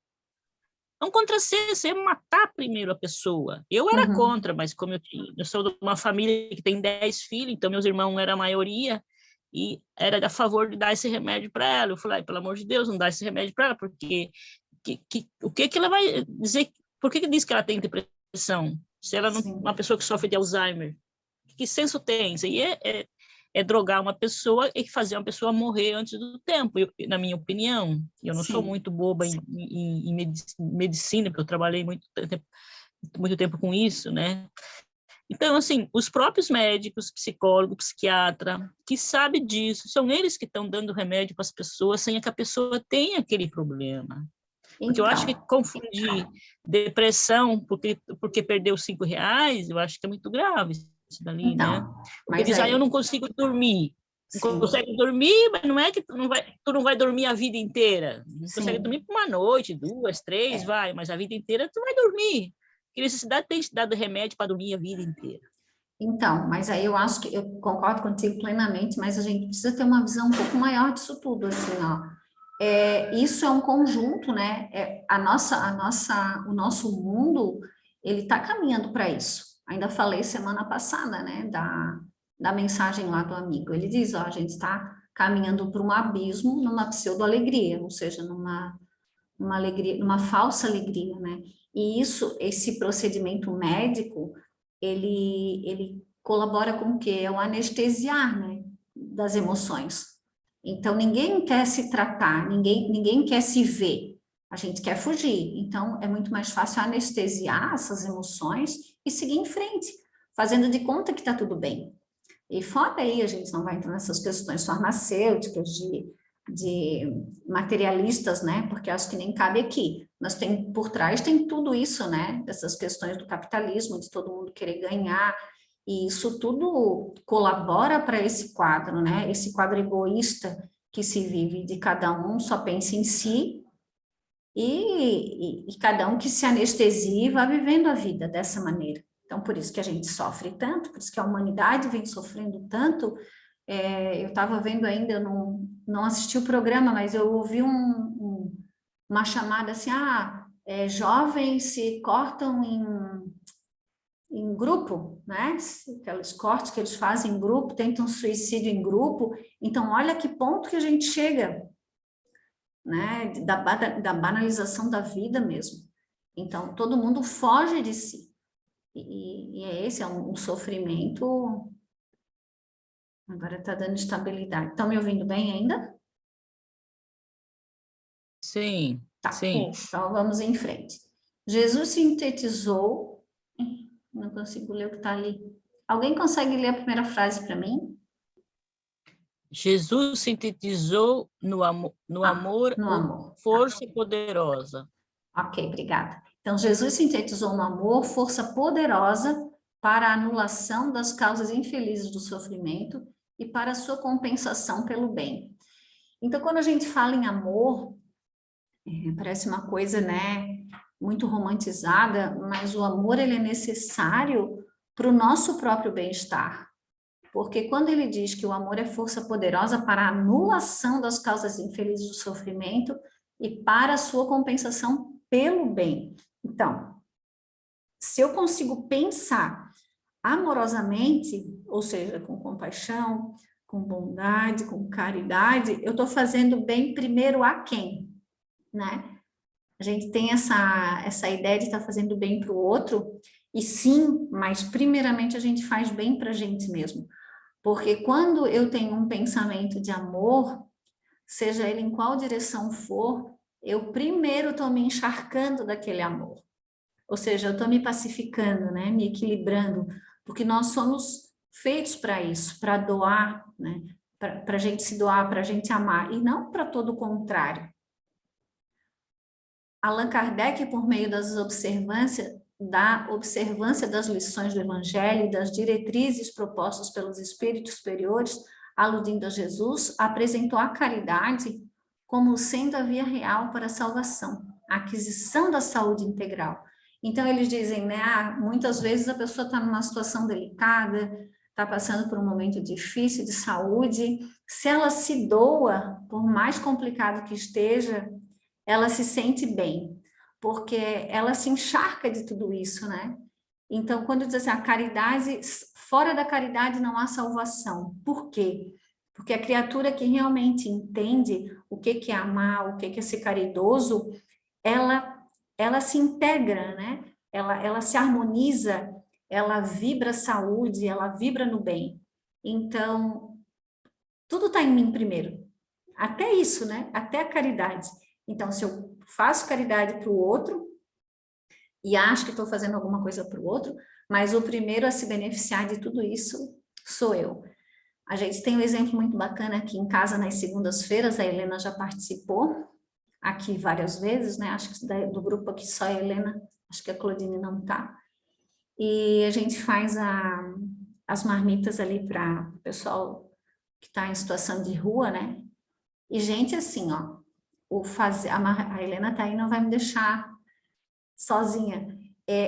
É um contrassenso, você matar primeiro a pessoa. Eu era contra, mas como eu sou de uma família que tem 10 filhos, então meus irmãos eram a maioria, e era a favor de dar esse remédio para ela. Eu falei, pelo amor de Deus, não dá esse remédio para ela, porque o que ela vai dizer? Por que diz que ela tem depressão? Se ela não, uma pessoa que sofre de Alzheimer, que senso tem? Isso aí é drogar uma pessoa e fazer uma pessoa morrer antes do tempo, na minha opinião. Eu não sou muito boba em medicina, porque eu trabalhei muito tempo com isso, né? Então, assim, os próprios médicos, psicólogos, psiquiatra, que sabem disso, são eles que estão dando remédio para as pessoas sem que a pessoa tenha aquele problema. Porque eu acho que confundir depressão porque perdeu R$ 5, eu acho que é muito grave isso dali, né? Porque diz, eu não consigo dormir. Não consegue dormir, mas não é que tu não vai dormir a vida inteira. Não consegue dormir por uma noite, 2, 3, vai, mas a vida inteira tu vai dormir. Que necessidade tem de dar remédio para dormir a vida inteira? Então, mas aí eu acho que eu concordo contigo plenamente, mas a gente precisa ter uma visão um pouco maior disso tudo, assim, ó. Isso é um conjunto, né? O nosso mundo, ele está caminhando para isso. Ainda falei semana passada, né? Da mensagem lá do amigo. Ele diz, ó, a gente está caminhando para um abismo numa pseudo-alegria, ou seja, numa alegria, numa falsa alegria, né? E esse procedimento médico, ele colabora com o quê? É o anestesiar, né, das emoções. Então, ninguém quer se tratar, ninguém quer se ver, a gente quer fugir. Então, é muito mais fácil anestesiar essas emoções e seguir em frente, fazendo de conta que está tudo bem. E fora aí, a gente não vai entrar nessas questões farmacêuticas, de materialistas, né? Porque acho que nem cabe aqui. Mas tem, por trás tem tudo isso, né? Dessas questões do capitalismo, de todo mundo querer ganhar. E isso tudo colabora para esse quadro, né? Esse quadro egoísta que se vive, de cada um só pensa em si e cada um que se anestesia e vai vivendo a vida dessa maneira. Então, por isso que a gente sofre tanto, por isso que a humanidade vem sofrendo tanto. Eu estava vendo ainda, eu não assisti o programa, mas eu ouvi uma chamada assim, jovens se cortam em grupo, né? Aqueles cortes que eles fazem em grupo, tentam suicídio em grupo. Então, olha que ponto que a gente chega, né? Da banalização da vida mesmo. Então, todo mundo foge de si. E esse é um sofrimento. Agora está dando estabilidade. Estão me ouvindo bem ainda? Sim, Tá. sim. Então, vamos em frente. Jesus sintetizou... Não consigo ler o que está ali. Alguém consegue ler a primeira frase para mim? Jesus sintetizou no amor No amor. força poderosa. Ok, obrigada. Então, Jesus sintetizou no amor força poderosa para a anulação das causas infelizes do sofrimento e para a sua compensação pelo bem. Então, quando a gente fala em amor, parece uma coisa, né, muito romantizada, mas o amor ele é necessário para o nosso próprio bem-estar. Porque quando ele diz que o amor é força poderosa para a anulação das causas infelizes do sofrimento e para a sua compensação pelo bem. Então, se eu consigo pensar amorosamente, ou seja, com compaixão, com bondade, com caridade, eu estou fazendo bem primeiro a quem, né? A gente tem essa ideia de estar fazendo bem para o outro, e sim, mas primeiramente a gente faz bem para a gente mesmo. Porque quando eu tenho um pensamento de amor, seja ele em qual direção for, eu primeiro estou me encharcando daquele amor. Ou seja, eu estou me pacificando, né? Me equilibrando, porque nós somos feitos para isso, para doar, né? Para a gente se doar, para a gente amar, e não para todo o contrário. Allan Kardec, por meio da observância das lições do Evangelho e das diretrizes propostas pelos espíritos superiores, aludindo a Jesus, apresentou a caridade como sendo a via real para a salvação, a aquisição da saúde integral. Então, eles dizem, né, muitas vezes a pessoa está numa situação delicada, está passando por um momento difícil de saúde, se ela se doa, por mais complicado que esteja, ela se sente bem, porque ela se encharca de tudo isso, né? Então, quando diz assim, a caridade, fora da caridade não há salvação. Por quê? Porque a criatura que realmente entende o que é amar, o que é ser caridoso, ela se integra, né? Ela se harmoniza, ela vibra saúde, ela vibra no bem. Então, tudo está em mim primeiro. Até isso, né? Até a caridade. Então, se eu faço caridade para o outro e acho que estou fazendo alguma coisa para o outro, mas o primeiro a se beneficiar de tudo isso sou eu. A gente tem um exemplo muito bacana aqui em casa nas segundas-feiras, a Helena já participou aqui várias vezes, né? Acho que do grupo aqui só a Helena, acho que a Claudine não está. E a gente faz as marmitas ali para o pessoal que está em situação de rua, né? E gente assim, ó, a Helena tá aí, não vai me deixar sozinha.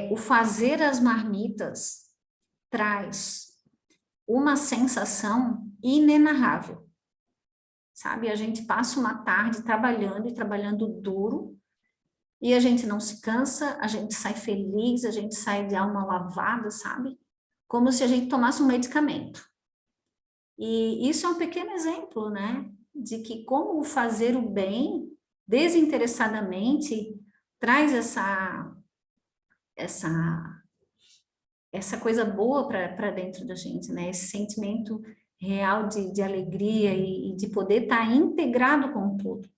O fazer as marmitas traz uma sensação inenarrável, sabe? A gente passa uma tarde trabalhando e trabalhando duro, e a gente não se cansa, a gente sai feliz, a gente sai de alma lavada, sabe? Como se a gente tomasse um medicamento. E isso é um pequeno exemplo, né? De que como fazer o bem desinteressadamente traz essa essa coisa boa para dentro da gente, né? Esse sentimento real de alegria e de poder estar integrado com o todo.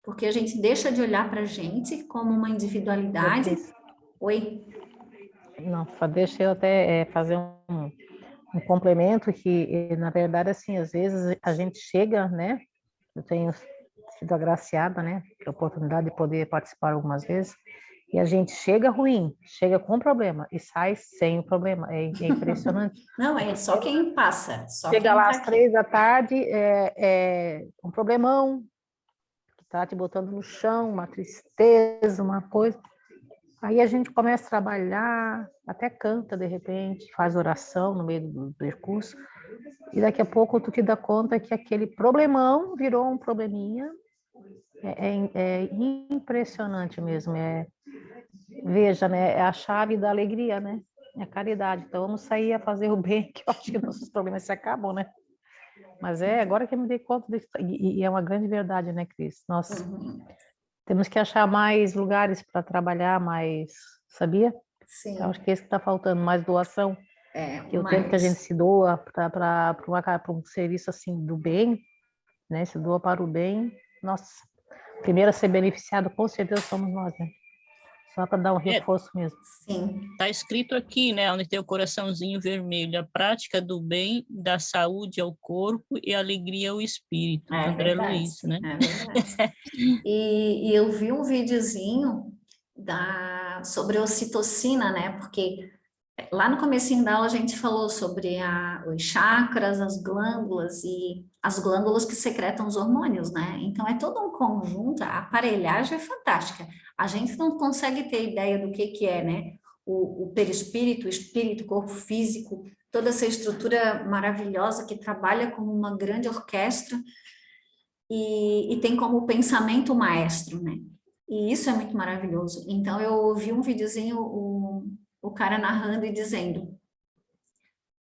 Porque a gente deixa de olhar para a gente como uma individualidade. Cris, Oi? não, só deixa eu até fazer um complemento que, na verdade, assim, às vezes a gente chega, né? Eu tenho sido agraciada, né? Com a oportunidade de poder participar algumas vezes. E a gente chega ruim, chega com problema e sai sem o problema. É impressionante. Não, é só quem passa, só Chega quem lá está às aqui. 3 da tarde, um problemão, que tá te botando no chão, uma tristeza, uma coisa. Aí a gente começa a trabalhar, até canta de repente, faz oração no meio do percurso, e daqui a pouco tu te dá conta que aquele problemão virou um probleminha. É impressionante mesmo. Veja, né? É a chave da alegria, né? É a caridade. Então vamos sair a fazer o bem, que eu acho que nossos problemas se acabam, né? Mas agora que eu me dei conta disso, e é uma grande verdade, né, Cris? Nós temos que achar mais lugares para trabalhar, mais, sabia? Sim, Eu acho que é isso que está faltando, mais doação. Que o tempo que a gente mas se doa para um serviço assim do bem, né? Se doa para o bem, nossa, primeiro a ser beneficiado com certeza somos nós, né? Só para dar um reforço mesmo. sim. Está escrito aqui, né, onde tem o coraçãozinho vermelho, a prática do bem dá saúde ao corpo e alegria ao espírito. É André verdade, Luiz, né? é verdade. E eu vi um videozinho sobre ocitocina, né? Porque lá no comecinho da aula a gente falou sobre os chakras, as glândulas e as glândulas que secretam os hormônios, né? Então é todo um conjunto, a aparelhagem é fantástica. A gente não consegue ter ideia do que é, né? O perispírito, o espírito, o corpo físico, toda essa estrutura maravilhosa que trabalha como uma grande orquestra e tem como pensamento maestro, né? E isso é muito maravilhoso. Então eu ouvi um videozinho, o cara narrando e dizendo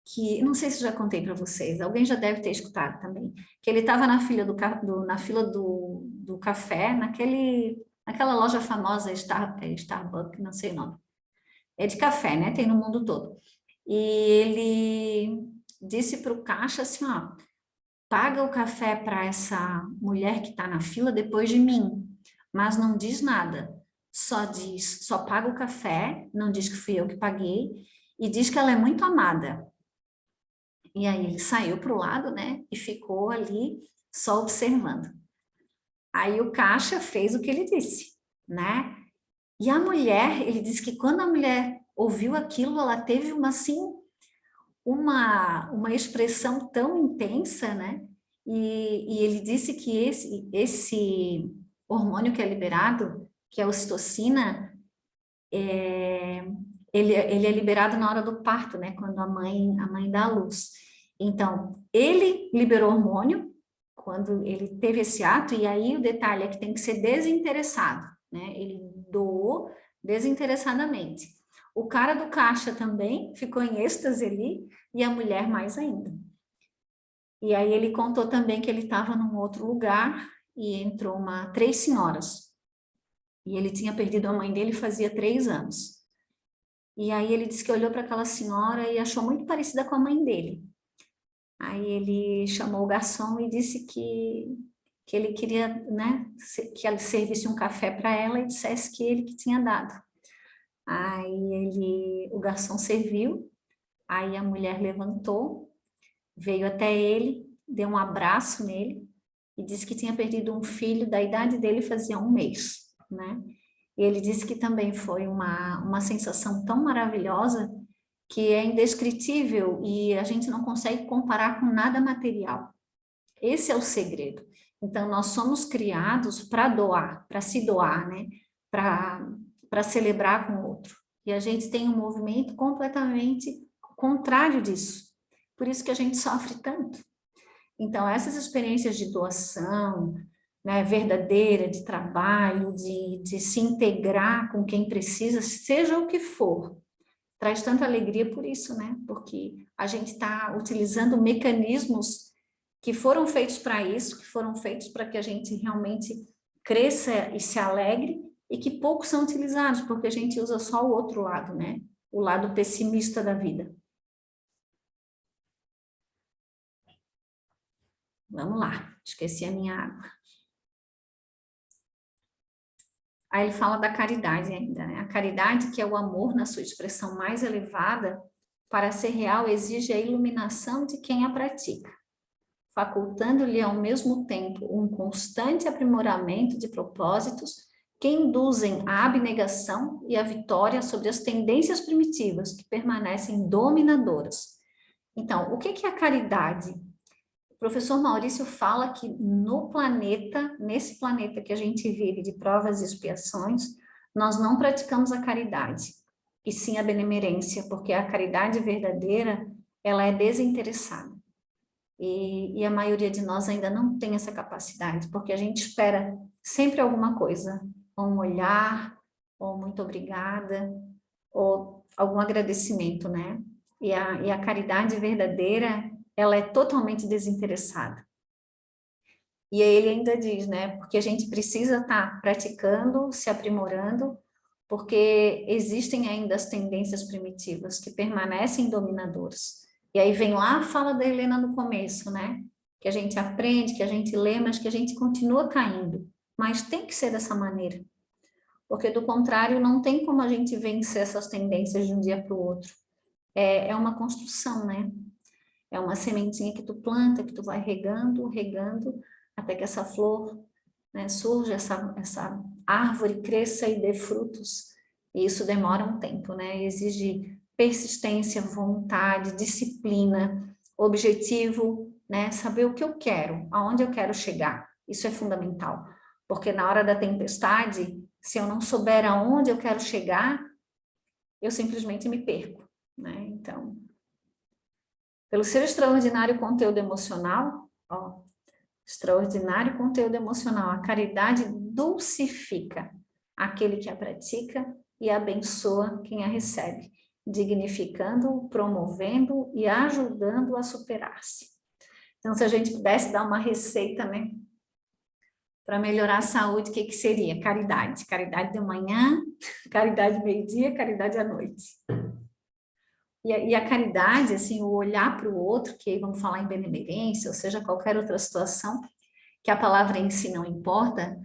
que, não sei se eu já contei para vocês, alguém já deve ter escutado também, que ele estava na fila do café, naquela loja famosa Starbucks, não sei o nome. É de café, né? Tem no mundo todo. E ele disse para o caixa assim, ó, paga o café para essa mulher que está na fila depois de mim, mas não diz nada. Só paga o café, não diz que fui eu que paguei, e diz que ela é muito amada. E aí ele saiu para o lado, né, e ficou ali só observando. Aí o caixa fez o que ele disse, né? E a mulher, ele disse que quando a mulher ouviu aquilo, ela teve uma expressão tão intensa, né? E ele disse que esse hormônio que é liberado, que é a ocitocina, ele é liberado na hora do parto, né? Quando a mãe dá à luz. Então, ele liberou hormônio quando ele teve esse ato, e aí o detalhe é que tem que ser desinteressado, né? Ele doou desinteressadamente. O cara do caixa também ficou em êxtase ali, e a mulher mais ainda. E aí ele contou também que ele estava num outro lugar e entrou 3 senhoras. E ele tinha perdido a mãe dele fazia 3 anos. E aí ele disse que olhou para aquela senhora e achou muito parecida com a mãe dele. Aí ele chamou o garçom e disse que ele queria, né, que ela servisse um café para ela e dissesse que ele que tinha dado. Aí o garçom serviu, aí a mulher levantou, veio até ele, deu um abraço nele e disse que tinha perdido um filho da idade dele fazia 1 mês, né? E ele disse que também foi uma sensação tão maravilhosa que é indescritível e a gente não consegue comparar com nada material. Esse é o segredo. Então, nós somos criados para doar, para se doar, né? Para celebrar com o outro. E a gente tem um movimento completamente contrário disso. Por isso que a gente sofre tanto. Então, essas experiências de doação, né, verdadeira, de trabalho, de se integrar com quem precisa, seja o que for, traz tanta alegria por isso, né? Porque a gente está utilizando mecanismos que foram feitos para isso, que foram feitos para que a gente realmente cresça e se alegre, e que poucos são utilizados, porque a gente usa só o outro lado, né? o lado pessimista da vida. Vamos lá, esqueci a minha água. Aí ele fala da caridade ainda, né? A caridade, que é o amor na sua expressão mais elevada, para ser real, exige a iluminação de quem a pratica, facultando-lhe ao mesmo tempo um constante aprimoramento de propósitos que induzem a abnegação e a vitória sobre as tendências primitivas que permanecem dominadoras. Então, o que é a caridade? O professor Maurício fala que no planeta, nesse planeta que a gente vive de provas e expiações, nós não praticamos a caridade, e sim a benemerência, porque a caridade verdadeira, ela é desinteressada. E a maioria de nós ainda não tem essa capacidade, porque a gente espera sempre alguma coisa, ou um olhar, ou muito obrigada, ou algum agradecimento, né? E a caridade verdadeira, ela é totalmente desinteressada. E aí ele ainda diz, né? Porque a gente precisa estar praticando, se aprimorando, porque existem ainda as tendências primitivas que permanecem dominadoras. E aí vem lá a fala da Helena no começo, né? Que a gente aprende, que a gente lê, mas que a gente continua caindo. Mas tem que ser dessa maneira. Porque, do contrário, não tem como a gente vencer essas tendências de um dia para o outro. É uma construção, né? É uma sementinha que tu planta, que tu vai regando, regando, até que essa flor, né, surja, essa árvore cresça e dê frutos. E isso demora um tempo, né? Exige persistência, vontade, disciplina, objetivo, né? Saber o que eu quero, aonde eu quero chegar. Isso é fundamental. Porque na hora da tempestade, se eu não souber aonde eu quero chegar, eu simplesmente me perco, né? Então, pelo seu extraordinário conteúdo emocional, ó, extraordinário conteúdo emocional, a caridade dulcifica aquele que a pratica e abençoa quem a recebe, dignificando, promovendo e ajudando a superar-se. Então, se a gente pudesse dar uma receita, né, para melhorar a saúde, o que seria? Caridade. Caridade de manhã, caridade meio-dia, caridade à noite. E a caridade, assim, o olhar para o outro, que aí vamos falar em benemerência, ou seja, qualquer outra situação, que a palavra em si não importa,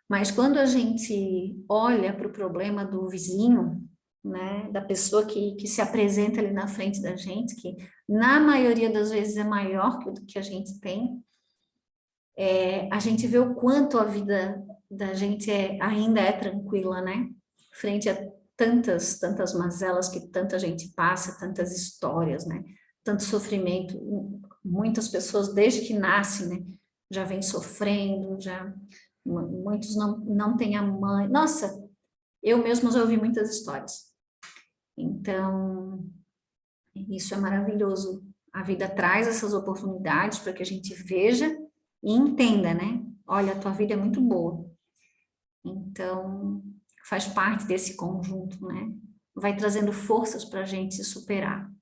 mas quando a gente olha para o problema do vizinho, né, da pessoa que se apresenta ali na frente da gente, que na maioria das vezes é maior que o que a gente tem, a gente vê o quanto a vida da gente ainda é tranquila, né? Frente a tantas mazelas que tanta gente passa, tantas histórias, né? Tanto sofrimento. Muitas pessoas, desde que nascem, né, já vêm sofrendo, muitos não têm a mãe. Nossa, eu mesma já ouvi muitas histórias. Então, isso é maravilhoso. A vida traz essas oportunidades para que a gente veja e entenda, né? Olha, a tua vida é muito boa. Então, faz parte desse conjunto, né? Vai trazendo forças para a gente se superar.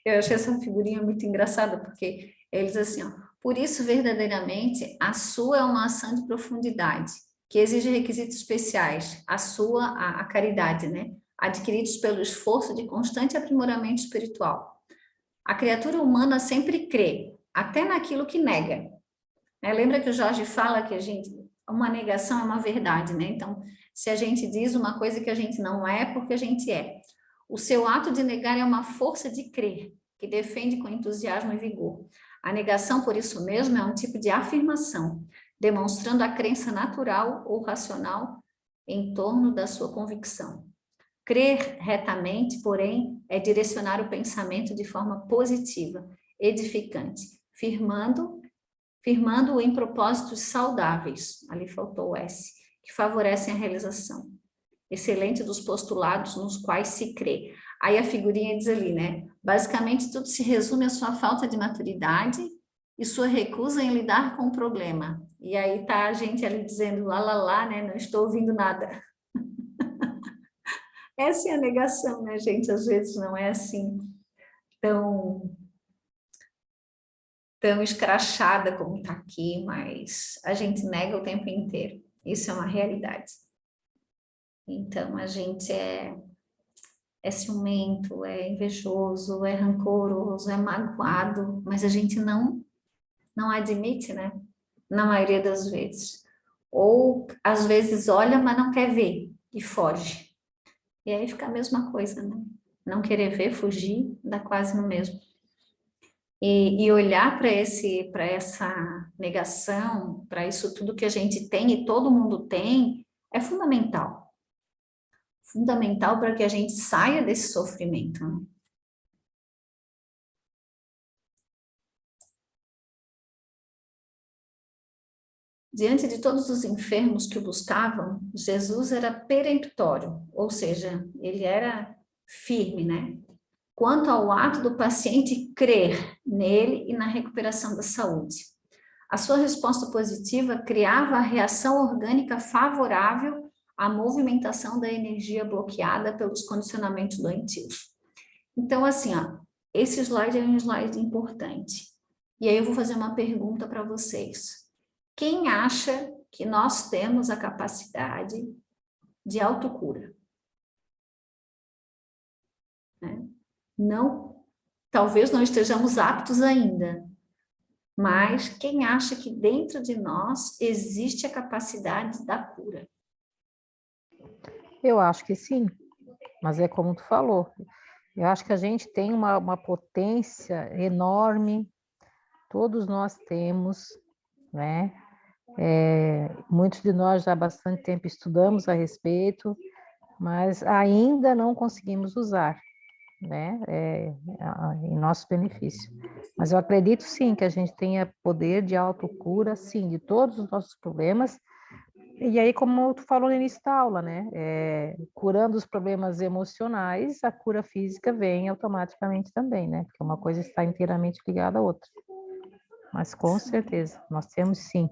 Eu achei essa figurinha muito engraçada, porque eles assim, ó, por isso, verdadeiramente, a sua é uma ação de profundidade, que exige requisitos especiais, a caridade, né? Adquiridos pelo esforço de constante aprimoramento espiritual. A criatura humana sempre crê, até naquilo que nega. Né? Lembra que o Jorge fala que uma negação é uma verdade, né? Então, se a gente diz uma coisa que a gente não é, porque a gente é. O seu ato de negar é uma força de crer, que defende com entusiasmo e vigor. A negação, por isso mesmo, é um tipo de afirmação, demonstrando a crença natural ou racional em torno da sua convicção. Crer retamente, porém, é direcionar o pensamento de forma positiva, edificante, firmando-o em propósitos saudáveis, ali faltou o S, que favorecem a realização. Excelente dos postulados nos quais se crê. Aí a figurinha diz ali, né? Basicamente, tudo se resume à sua falta de maturidade e sua recusa em lidar com o problema. E aí tá a gente ali dizendo, lá, né? Não estou ouvindo nada. Essa é a negação, né, gente? Às vezes não é assim tão tão escrachada como está aqui, mas a gente nega o tempo inteiro. Isso é uma realidade. Então, a gente é ciumento, é invejoso, é rancoroso, é magoado, mas a gente não admite, né? Na maioria das vezes. Ou, às vezes, olha, mas não quer ver e foge. E aí fica a mesma coisa, né? Não querer ver, fugir, dá quase no mesmo. E olhar para essa negação, para isso tudo que a gente tem e todo mundo tem, é fundamental. Fundamental para que a gente saia desse sofrimento, né? Diante de todos os enfermos que o buscavam, Jesus era peremptório, ou seja, ele era firme, né? Quanto ao ato do paciente crer nele e na recuperação da saúde. A sua resposta positiva criava a reação orgânica favorável à movimentação da energia bloqueada pelos condicionamentos doentios. Então, assim, ó, esse slide é um slide importante. E aí eu vou fazer uma pergunta para vocês. Quem acha que nós temos a capacidade de autocura? Né? Não, talvez não estejamos aptos ainda, mas quem acha que dentro de nós existe a capacidade da cura? Eu acho que sim, mas é como tu falou. Eu acho que a gente tem uma potência enorme, todos nós temos, né? Muitos de nós já há bastante tempo estudamos a respeito, mas ainda não conseguimos usar, né? Em nosso benefício. Mas eu acredito sim que a gente tenha poder de autocura, sim, de todos os nossos problemas. E aí, como tu falou no início da aula, né? Curando os problemas emocionais, a cura física vem automaticamente também, né? Porque uma coisa está inteiramente ligada à outra. Mas com certeza, nós temos sim.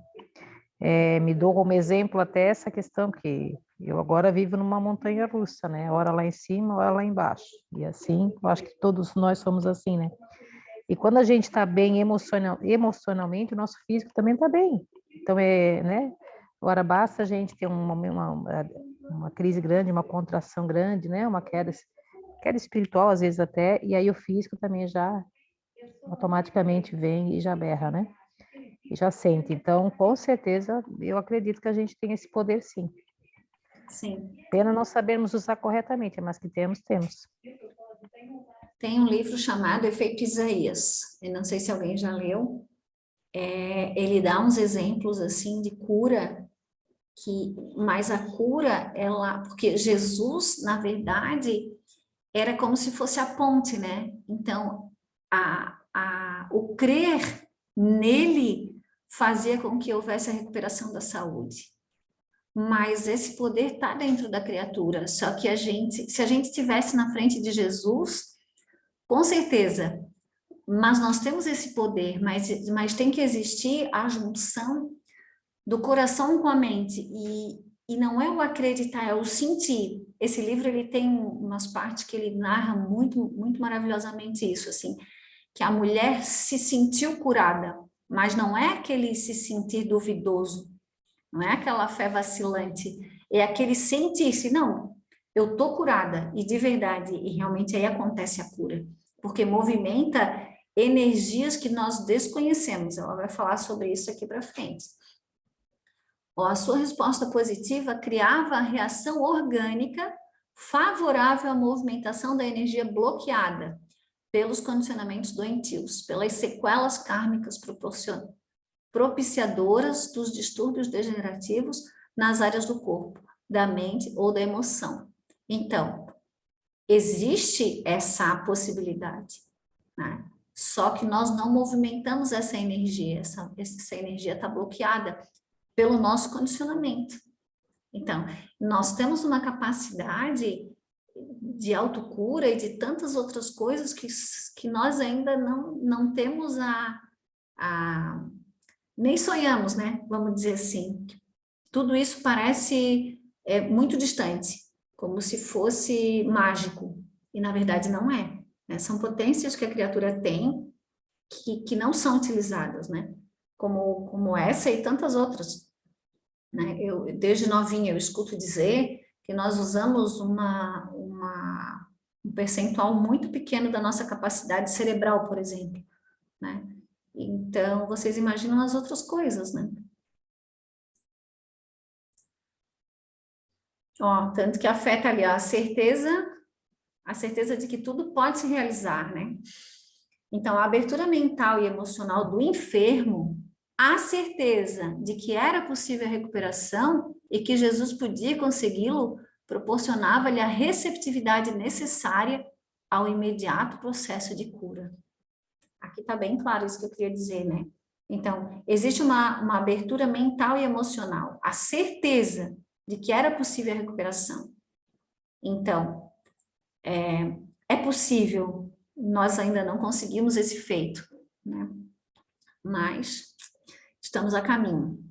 Me dou como exemplo até essa questão que eu agora vivo numa montanha russa, né? Ora lá em cima, ora lá embaixo. E assim, eu acho que todos nós somos assim, né? E quando a gente está bem emocionalmente, o nosso físico também está bem. Então, né? Agora basta a gente ter uma crise grande, uma contração grande, né? Uma queda espiritual, às vezes até, e aí o físico também já automaticamente vem e já berra, né? E já sente. Então, com certeza, eu acredito que a gente tem esse poder, sim. Sim. Pena não sabermos usar corretamente, mas que temos. Tem um livro chamado Efeito Isaías. Eu não sei se alguém já leu. Ele dá uns exemplos assim de cura, mas a cura, porque Jesus, na verdade, era como se fosse a ponte, né? Então, o crer nele fazia com que houvesse a recuperação da saúde. Mas esse poder está dentro da criatura, só que se a gente estivesse na frente de Jesus, com certeza, mas nós temos esse poder, mas tem que existir a junção do coração com a mente, e não é o acreditar, é o sentir. Esse livro, ele tem umas partes que ele narra muito, muito maravilhosamente isso, assim, que a mulher se sentiu curada, mas não é aquele se sentir duvidoso, não é aquela fé vacilante, é aquele sentir-se, não, eu tô curada, e de verdade, e realmente aí acontece a cura, porque movimenta energias que nós desconhecemos. Ela vai falar sobre isso aqui para frente. A sua resposta positiva criava a reação orgânica favorável à movimentação da energia bloqueada pelos condicionamentos doentios, pelas sequelas kármicas propiciadoras dos distúrbios degenerativos nas áreas do corpo, da mente ou da emoção. Então, existe essa possibilidade, né? Só que nós não movimentamos essa energia, essa energia está bloqueada pelo nosso condicionamento. Então, nós temos uma capacidade de autocura e de tantas outras coisas que nós ainda não temos nem sonhamos, né? Vamos dizer assim. Tudo isso parece muito distante, como se fosse mágico, e na verdade não é, né? São potências que a criatura tem, que não são utilizadas, né? Como essa e tantas outras, né? Desde novinha, eu escuto dizer que nós usamos um percentual muito pequeno da nossa capacidade cerebral, por exemplo, né? Então, vocês imaginam as outras coisas, né? Ó, tanto que afeta ali a certeza de que tudo pode se realizar, né? Então, a abertura mental e emocional do enfermo, a certeza de que era possível a recuperação e que Jesus podia consegui-lo, proporcionava-lhe a receptividade necessária ao imediato processo de cura. Aqui está bem claro isso que eu queria dizer, né? Então, existe uma abertura mental e emocional, a certeza de que era possível a recuperação. Então, é possível, nós ainda não conseguimos esse feito, né? Mas estamos a caminho.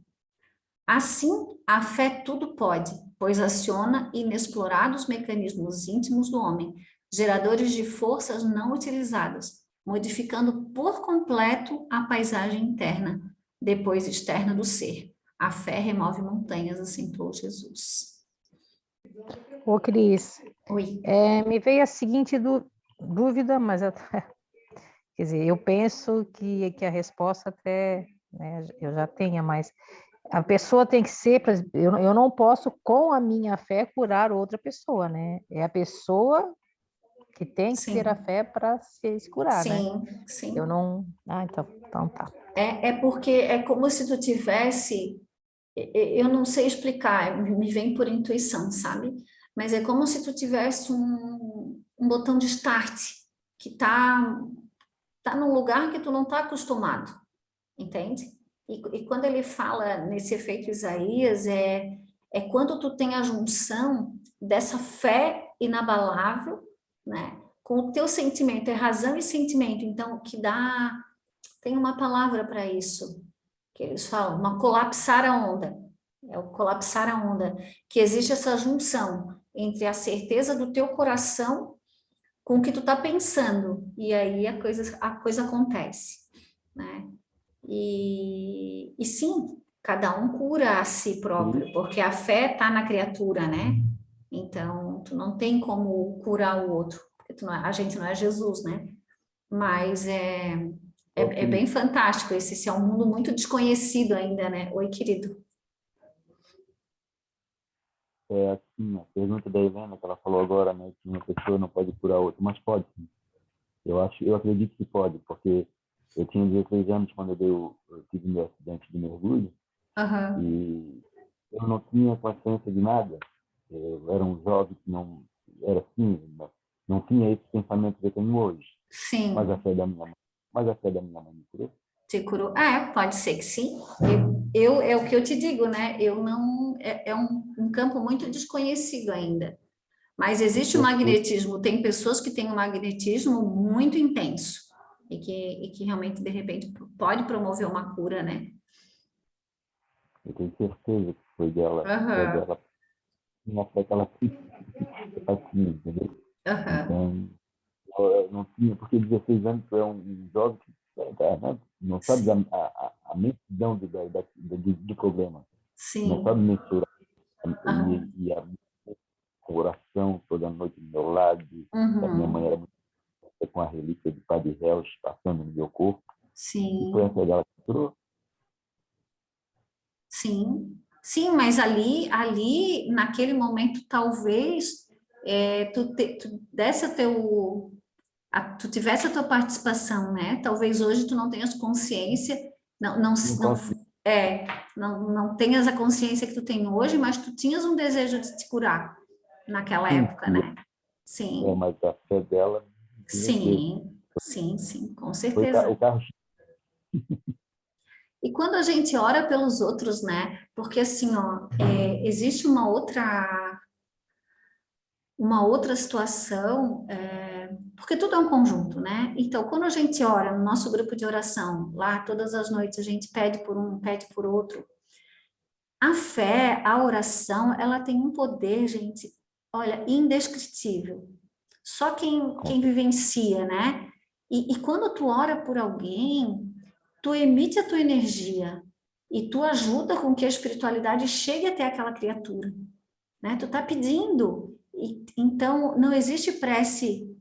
Assim, a fé tudo pode, pois aciona inexplorados mecanismos íntimos do homem, geradores de forças não utilizadas, modificando por completo a paisagem interna, depois externa do ser. A fé remove montanhas, acentuou Jesus. Ô, Cris, Oi. me veio a seguinte dúvida, mas quer dizer, eu penso que a resposta até, né, eu já tenha, mas a pessoa tem que ser, eu não posso com a minha fé curar outra pessoa, né? É a pessoa que tem que Sim. ter a fé para se curar, né? Sim, sim. Eu não... então tá. É porque é como se tu tivesse, eu não sei explicar, me vem por intuição, sabe? Mas é como se tu tivesse um botão de start que tá num lugar que tu não tá acostumado, entende? E quando ele fala nesse efeito Isaías, é quando tu tem a junção dessa fé inabalável, né? Com o teu sentimento, é razão e sentimento, então, que dá, tem uma palavra para isso, que eles falam, uma colapsar a onda, é o colapsar a onda, que existe essa junção entre a certeza do teu coração com o que tu tá pensando, e aí a coisa acontece, né? E sim, cada um cura a si próprio, porque a fé tá na criatura, né? Então, tu não tem como curar o outro, porque a gente não é Jesus, né? Mas é bem fantástico esse é um mundo muito desconhecido ainda, né? Oi, querido. Assim, a pergunta da Helena, que ela falou agora, né, que uma pessoa não pode curar outra, mas pode sim. Eu acredito que pode, porque eu tinha 16 anos quando eu tive meu acidente de mergulho, e eu não tinha consciência de nada. Eu era um jovem que não era assim, não tinha esse pensamento que eu tenho hoje. Sim. Mas a fé da minha mãe me curou. Te curou? Pode ser que sim. É o que eu te digo, né? Eu não. É um campo muito desconhecido ainda. Mas existe o magnetismo. Tem pessoas que têm um magnetismo muito intenso e que realmente, de repente, pode promover uma cura, né? Eu tenho certeza que foi dela. Foi dela. Minha fé que ela assim, entendeu? Então, eu não tinha, porque 16 anos tu é um jovem que né, não sabe a mensidão do problema. Sim. Não sabe mensurar. E a oração toda noite do meu lado. A minha mãe era muito com a relíquia de Padre Réus passando no meu corpo. Sim. E foi essa dela que curou. Sim. Sim, mas ali naquele momento, talvez tu desse tu tivesse a tua participação, né? Talvez hoje tu não tenhas consciência, não tenhas a consciência que tu tem hoje, mas tu tinhas um desejo de te curar naquela época, né? Sim. Mas a fé dela... Sim, com certeza. Foi o carro. E quando a gente ora pelos outros, né? Porque assim, ó, existe uma outra situação, porque tudo é um conjunto, né? Então, quando a gente ora no nosso grupo de oração, lá todas as noites a gente pede por um, pede por outro. A fé, a oração, ela tem um poder, gente, olha, indescritível. Só quem vivencia, né? E quando tu ora por alguém, tu emite a tua energia e tu ajuda com que a espiritualidade chegue até aquela criatura, né? Tu tá pedindo, então não existe prece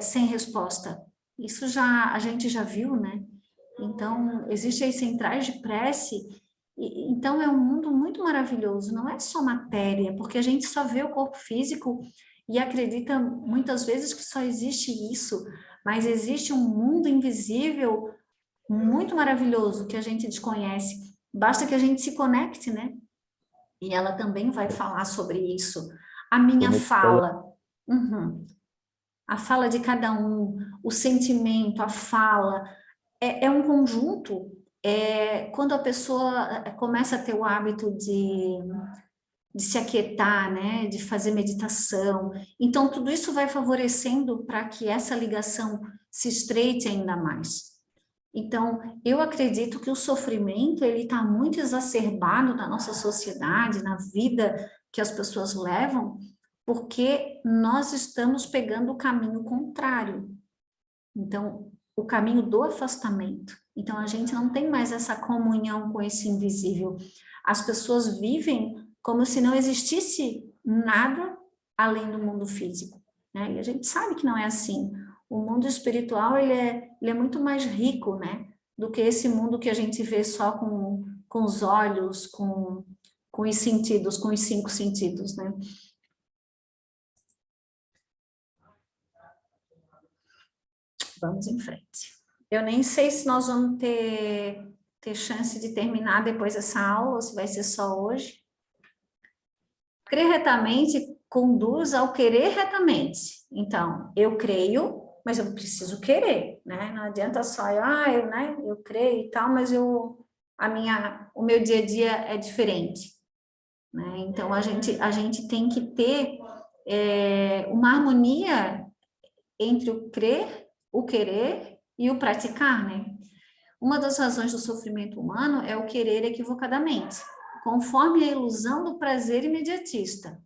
sem resposta. Isso a gente já viu, né? Então, existem as centrais de prece, então é um mundo muito maravilhoso, não é só matéria, porque a gente só vê o corpo físico e acredita muitas vezes que só existe isso, mas existe um mundo invisível muito maravilhoso que a gente desconhece. Basta que a gente se conecte, né? E ela também vai falar sobre isso. A minha fala, a fala de cada um, o sentimento, a fala, é um conjunto. Quando a pessoa começa a ter o hábito de se aquietar, né, de fazer meditação, então tudo isso vai favorecendo para que essa ligação se estreite ainda mais. Então, eu acredito que o sofrimento, ele está muito exacerbado na nossa sociedade, na vida que as pessoas levam, porque nós estamos pegando o caminho contrário. Então, o caminho do afastamento. Então, a gente não tem mais essa comunhão com esse invisível. As pessoas vivem como se não existisse nada além do mundo físico, né? E a gente sabe que não é assim. O mundo espiritual, ele é muito mais rico, né? Do que esse mundo que a gente vê só com os olhos, com os sentidos, com os 5 sentidos, né? Vamos em frente. Eu nem sei se nós vamos ter chance de terminar depois dessa aula, ou se vai ser só hoje. Crer retamente conduz ao querer retamente. Então, eu creio, mas eu preciso querer, né? Não adianta só eu creio e tal, mas o meu dia a dia é diferente, né? Então, a gente tem que ter uma harmonia entre o crer, o querer e o praticar, né? Uma das razões do sofrimento humano é o querer equivocadamente, conforme a ilusão do prazer imediatista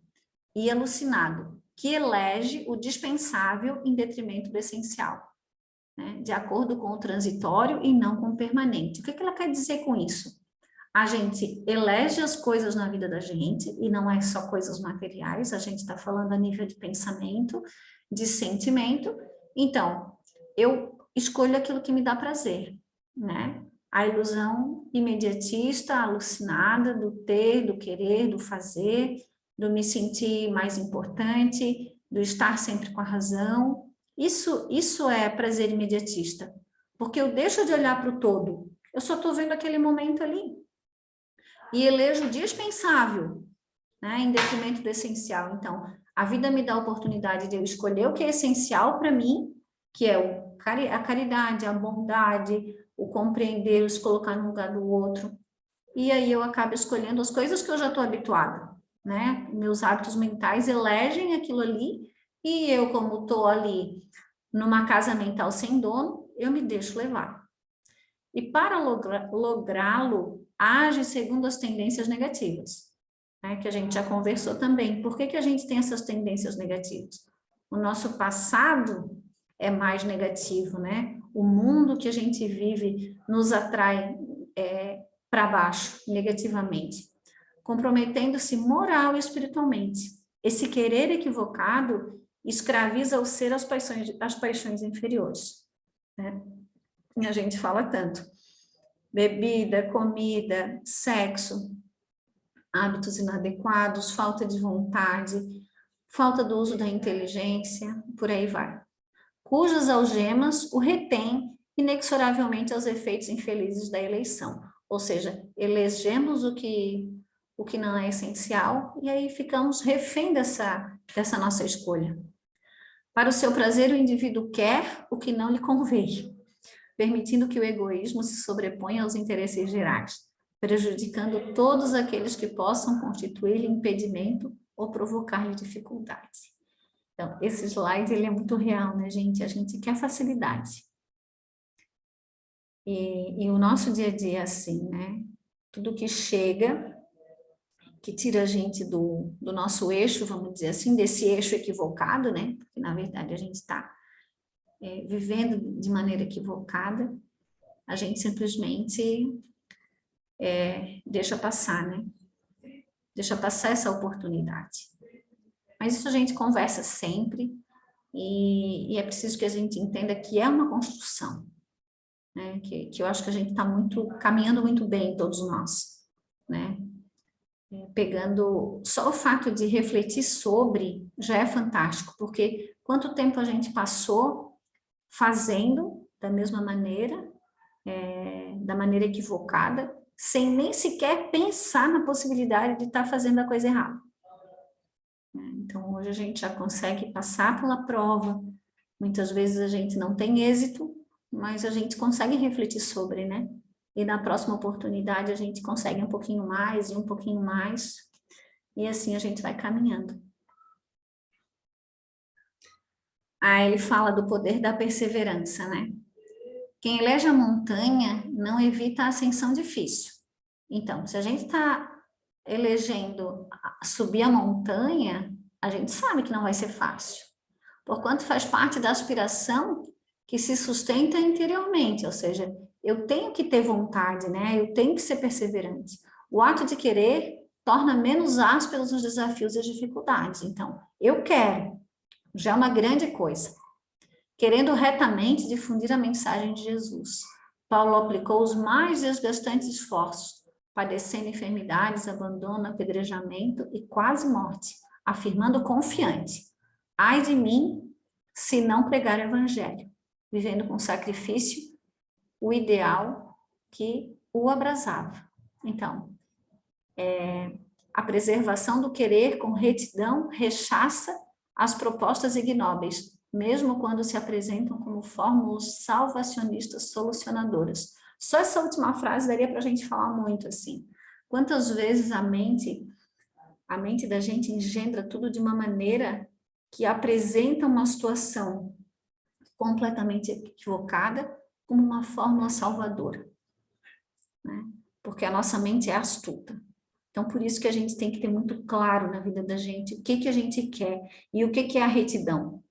e alucinado, que elege o dispensável em detrimento do essencial, né? De acordo com o transitório e não com o permanente. O que ela quer dizer com isso? A gente elege as coisas na vida da gente, e não é só coisas materiais, a gente está falando a nível de pensamento, de sentimento. Então, eu escolho aquilo que me dá prazer, né? A ilusão imediatista, alucinada do ter, do querer, do fazer, do me sentir mais importante, do estar sempre com a razão. Isso é prazer imediatista, porque eu deixo de olhar para o todo, eu só estou vendo aquele momento ali. E elejo o dispensável, né, em detrimento do essencial. Então, a vida me dá a oportunidade de eu escolher o que é essencial para mim, que é a caridade, a bondade, o compreender, o se colocar no lugar do outro. E aí eu acabo escolhendo as coisas que eu já estou habituada, né? Meus hábitos mentais elegem aquilo ali, e eu, como estou ali numa casa mental sem dono, eu me deixo levar. E para lográ-lo, age segundo as tendências negativas, né, que a gente já conversou também. Por que a gente tem essas tendências negativas? O nosso passado é mais negativo, né? O mundo que a gente vive nos atrai para baixo, negativamente, comprometendo-se moral e espiritualmente. Esse querer equivocado escraviza o ser às paixões inferiores, né? E a gente fala tanto. Bebida, comida, sexo, hábitos inadequados, falta de vontade, falta do uso da inteligência, por aí vai. Cujas algemas o retêm inexoravelmente aos efeitos infelizes da eleição. Ou seja, elegemos o que não é essencial e aí ficamos refém dessa nossa escolha. Para o seu prazer, o indivíduo quer o que não lhe convém, permitindo que o egoísmo se sobreponha aos interesses gerais, prejudicando todos aqueles que possam constituir-lhe impedimento ou provocar-lhe dificuldades. Então, esse slide, ele é muito real, né, gente? A gente quer facilidade. E o nosso dia a dia é assim, né? Tudo que chega, que tira a gente do nosso eixo, vamos dizer assim, desse eixo equivocado, né? Porque, na verdade, a gente está vivendo de maneira equivocada, a gente simplesmente deixa passar, né? Deixa passar essa oportunidade. Mas isso a gente conversa sempre, e é preciso que a gente entenda que é uma construção, né? Que eu acho que a gente está caminhando muito bem, todos nós, né? Pegando, só o fato de refletir sobre já é fantástico, porque quanto tempo a gente passou fazendo da mesma maneira, da maneira equivocada, sem nem sequer pensar na possibilidade de estar fazendo a coisa errada. Então, hoje a gente já consegue passar pela prova, muitas vezes a gente não tem êxito, mas a gente consegue refletir sobre, né? E na próxima oportunidade a gente consegue um pouquinho mais e um pouquinho mais, e assim a gente vai caminhando. Aí ele fala do poder da perseverança, né? Quem elege a montanha não evita a ascensão difícil. Então, se a gente está elegendo subir a montanha, a gente sabe que não vai ser fácil, porquanto faz parte da aspiração que se sustenta interiormente, ou seja, eu tenho que ter vontade, né? Eu tenho que ser perseverante. O ato de querer torna menos ásperos os desafios e as dificuldades. Então, eu quero, já é uma grande coisa. Querendo retamente difundir a mensagem de Jesus, Paulo aplicou os mais desgastantes esforços, padecendo enfermidades, abandono, apedrejamento e quase morte, afirmando confiante: ai de mim se não pregar o evangelho, vivendo com sacrifício o ideal que o abrasava. Então, a preservação do querer com retidão rechaça as propostas ignóbeis, mesmo quando se apresentam como fórmulas salvacionistas solucionadoras. Só essa última frase daria para a gente falar muito, assim. Quantas vezes a mente da gente engendra tudo de uma maneira que apresenta uma situação completamente equivocada como uma fórmula salvadora, né? Porque a nossa mente é astuta. Então, por isso que a gente tem que ter muito claro na vida da gente o que a gente quer e o que é a retidão.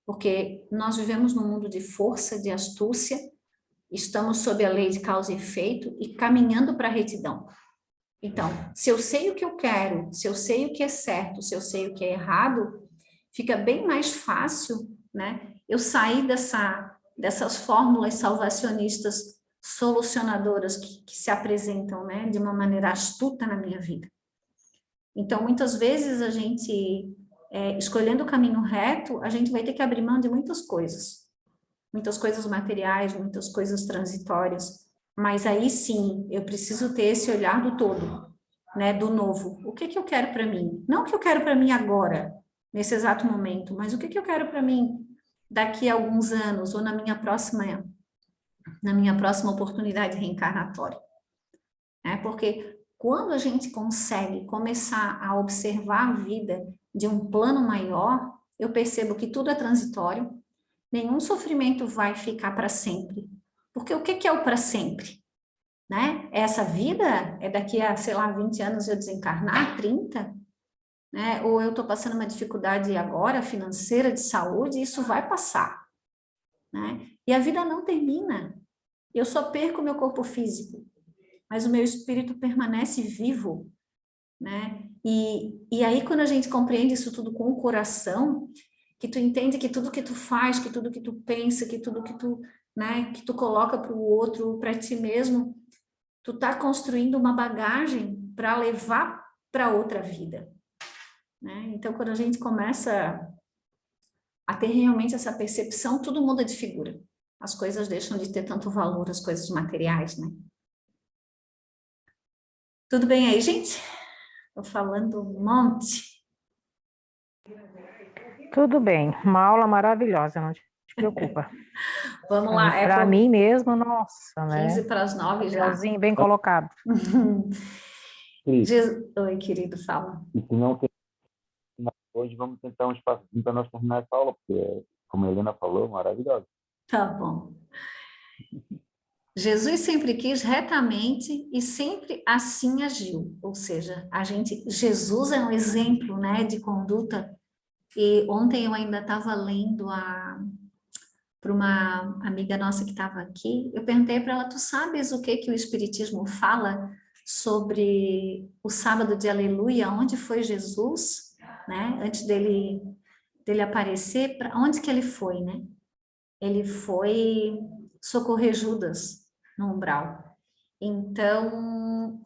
Porque nós vivemos num mundo de força, de astúcia, estamos sob a lei de causa e efeito e caminhando para a retidão. Então, se eu sei o que eu quero, se eu sei o que é certo, se eu sei o que é errado, fica bem mais fácil, né, eu sair dessas fórmulas salvacionistas solucionadoras que se apresentam, né, de uma maneira astuta na minha vida. Então, muitas vezes a gente, escolhendo o caminho reto, a gente vai ter que abrir mão de muitas coisas materiais, muitas coisas transitórias, mas aí sim, eu preciso ter esse olhar do todo, né, do novo. O que eu quero para mim? Não o que eu quero para mim agora, nesse exato momento, mas o que eu quero para mim daqui a alguns anos, ou na minha próxima oportunidade reencarnatória. Porque quando a gente consegue começar a observar a vida de um plano maior, eu percebo que tudo é transitório, nenhum sofrimento vai ficar para sempre. Porque o que é o para sempre? Né? Essa vida é daqui a, sei lá, 20 anos eu desencarnar, 30? Né? Ou eu estou passando uma dificuldade agora, financeira, de saúde, e isso vai passar. Né? E a vida não termina. Eu só perco o meu corpo físico, mas o meu espírito permanece vivo. Né? E aí, quando a gente compreende isso tudo com o coração, que tu entende que tudo que tu faz, que tudo que tu pensa, que tudo que tu, né, que tu coloca para o outro, para ti mesmo, tu tá construindo uma bagagem para levar para outra vida. Né? Então, quando a gente começa a ter realmente essa percepção, tudo muda de figura. As coisas deixam de ter tanto valor, as coisas materiais, né? Tudo bem aí, gente? Estou falando um monte. Tudo bem, uma aula maravilhosa, não te preocupa. Vamos lá. Para mim mesmo, nossa, 15 né? para as 9 já. Papelzinho bem colocado. Oi, querido, fala. E se não tem hoje, vamos tentar um espacinho para nós terminar essa aula, porque, como a Helena falou, maravilhosa. Tá bom. Jesus sempre quis retamente e sempre assim agiu, ou seja, Jesus é um exemplo, né, de conduta. E ontem eu ainda estava lendo para uma amiga nossa que estava aqui, eu perguntei para ela, tu sabes o que o Espiritismo fala sobre o sábado de Aleluia, onde foi Jesus, né? Antes dele aparecer, para onde que ele foi, né? Ele foi socorrer Judas no umbral. Então,